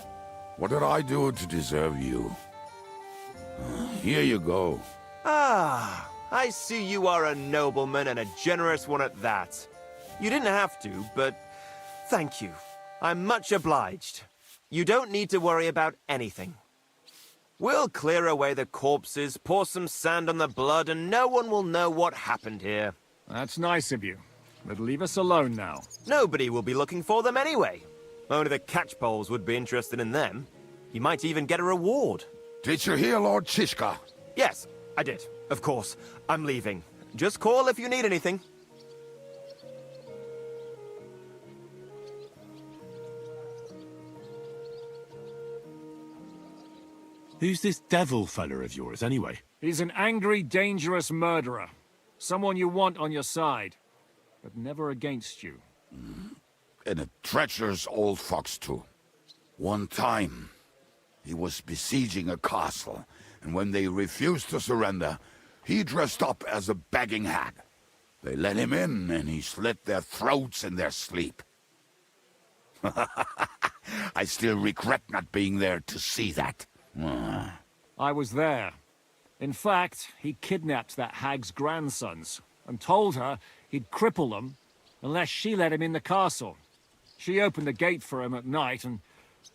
What did I do to deserve you? Here you go. Ah, I see you are a nobleman and a generous one at that. You didn't have to, but thank you. I'm much obliged. You don't need to worry about anything. We'll clear away the corpses, pour some sand on the blood, and no one will know what happened here. That's nice of you. But leave us alone now. Nobody will be looking for them anyway. Only the catchpoles would be interested in them. You might even get a reward. Did you hear Lord Shishka? Yes, I did. Of course. I'm leaving. Just call if you need anything. Who's this devil fella of yours, anyway? He's an angry, dangerous murderer. Someone you want on your side, but never against you. And a treacherous old fox, too. One time, he was besieging a castle, and when they refused to surrender, he dressed up as a begging hag. They let him in, and he slit their throats in their sleep. I still regret not being there to see that. I was there. In fact, he kidnapped that hag's grandsons and told her he'd cripple them unless she let him in the castle. She opened the gate for him at night, and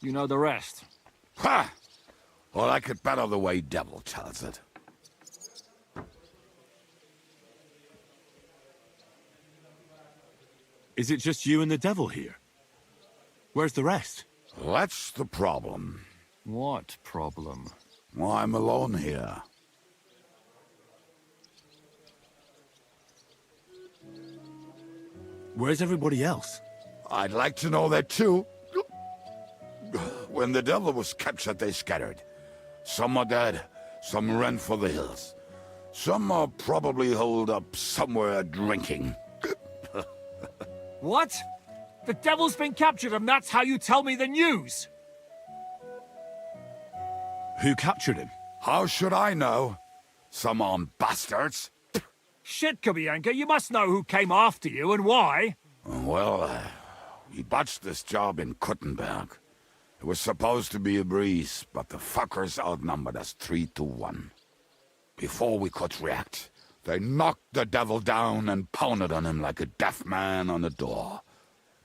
you know the rest. Ha! Well, I could better the way Devil tells it. Is it just you and the devil here? Where's the rest? That's the problem. What problem? Well, I'm alone here. Where's everybody else? I'd like to know that too. When the devil was captured, they scattered. Some are dead, some ran for the hills. Some are probably holed up somewhere drinking. What? The devil's been captured and that's how you tell me the news? Who captured him? How should I know? Some armed bastards. Shit, Kabianka, you must know who came after you and why. Well, we botched this job in Kuttenberg. It was supposed to be a breeze, but the fuckers outnumbered us 3-1. Before we could react, they knocked the devil down and pounded on him like a deaf man on a door.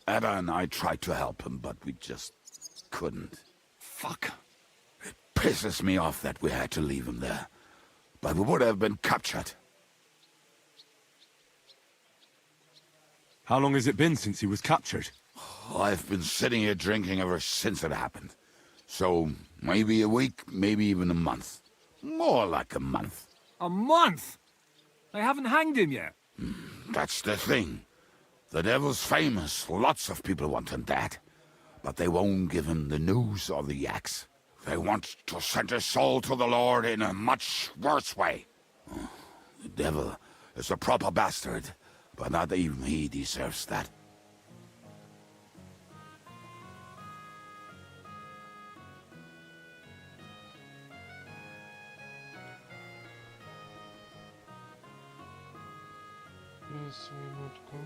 Ada and I tried to help him, but we just couldn't. Fuck. It pisses me off that we had to leave him there. But we would have been captured. How long has it been since he was captured? I've been sitting here drinking ever since it happened. So, maybe a week, maybe even a month. More like a month. A month? They haven't hanged him yet. That's the thing. The devil's famous. Lots of people want him dead. But they won't give him the news or the axe. They want to send his soul to the Lord in a much worse way. The devil is a proper bastard, but not even he deserves that. Сейчас, минутку.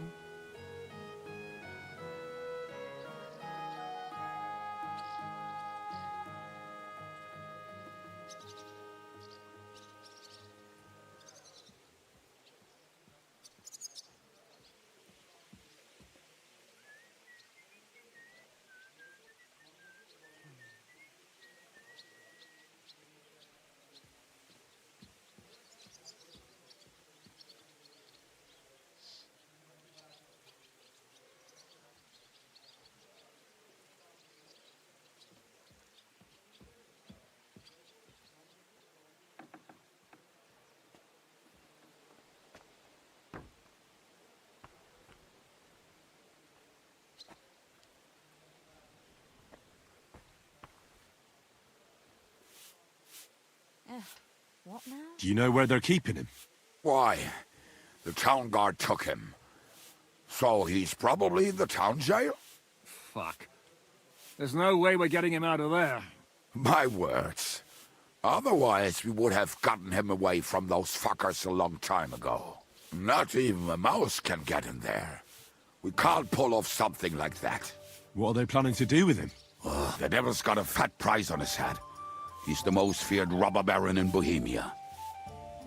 What now? Do you know where they're keeping him? Why? The town guard took him. So he's probably in the town jail? Fuck. There's no way we're getting him out of there. My words. Otherwise, we would have gotten him away from those fuckers a long time ago. Not even a mouse can get in there. We can't pull off something like that. What are they planning to do with him? The devil's got a fat price on his head. He's the most feared robber baron in Bohemia.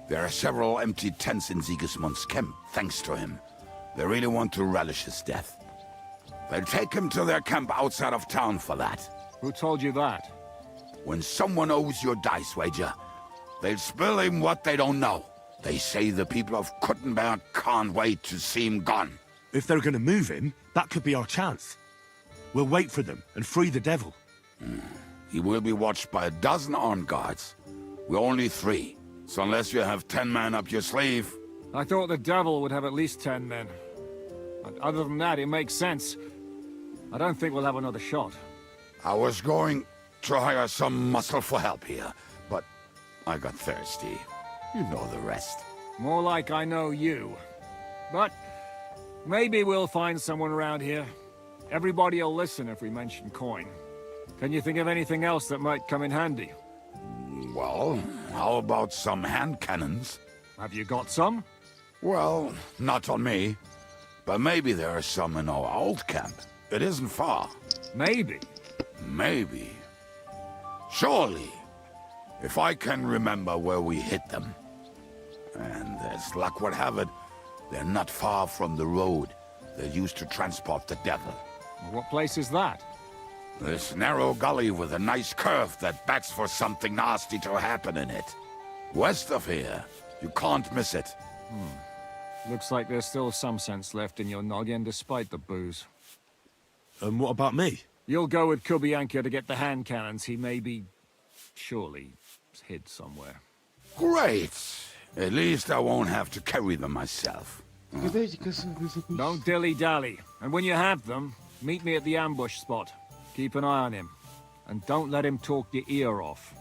There are several empty tents in Sigismund's camp, thanks to him. They really want to relish his death. They'll take him to their camp outside of town for that. Who told you that? When someone owes you a dice wager, they'll spill him what they don't know. They say the people of Kuttenberg can't wait to see him gone. If they're going to move him, that could be our chance. We'll wait for them and free the devil. He will be watched by 12 armed guards. We're only 3. So unless you have 10 men up your sleeve... I thought the devil would have at least 10 men. But other than that, it makes sense. I don't think we'll have another shot. I was going to hire some muscle for help here, I got thirsty. You know the rest. More like I know you. But maybe we'll find someone around here. Everybody'll listen if we mention coin. Can you think of anything else that might come in handy? Well, how about some hand cannons? Have you got some? Well, not on me. But maybe there are some in our old camp. It isn't far. Maybe. Maybe. Surely. If I can remember where we hid them. And as luck would have it, they're not far from the road that used to transport the devil. What place is that? This narrow gully with a nice curve that backs for something nasty to happen in it. West of here. You can't miss it. Looks like there's still some sense left in your noggin despite the booze. And what about me? You'll go with Kubianka to get the hand cannons. He may be... surely hid somewhere. Great! At least I won't have to carry them myself. Don't dilly-dally. And when you have them, meet me at the ambush spot. Keep an eye on him. And don't let him talk your ear off.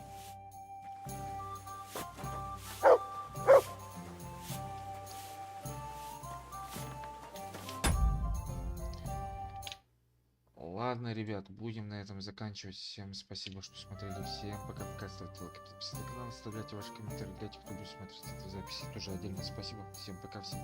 Ладно, ребят, будем на этом заканчивать. Всем спасибо, что смотрели. Всем пока-пока. Ставьте лайки, подписывайтесь на канал, оставляйте ваши комментарии для тех, кто будет смотреть эту запись. Тоже отдельно спасибо. Всем пока, всем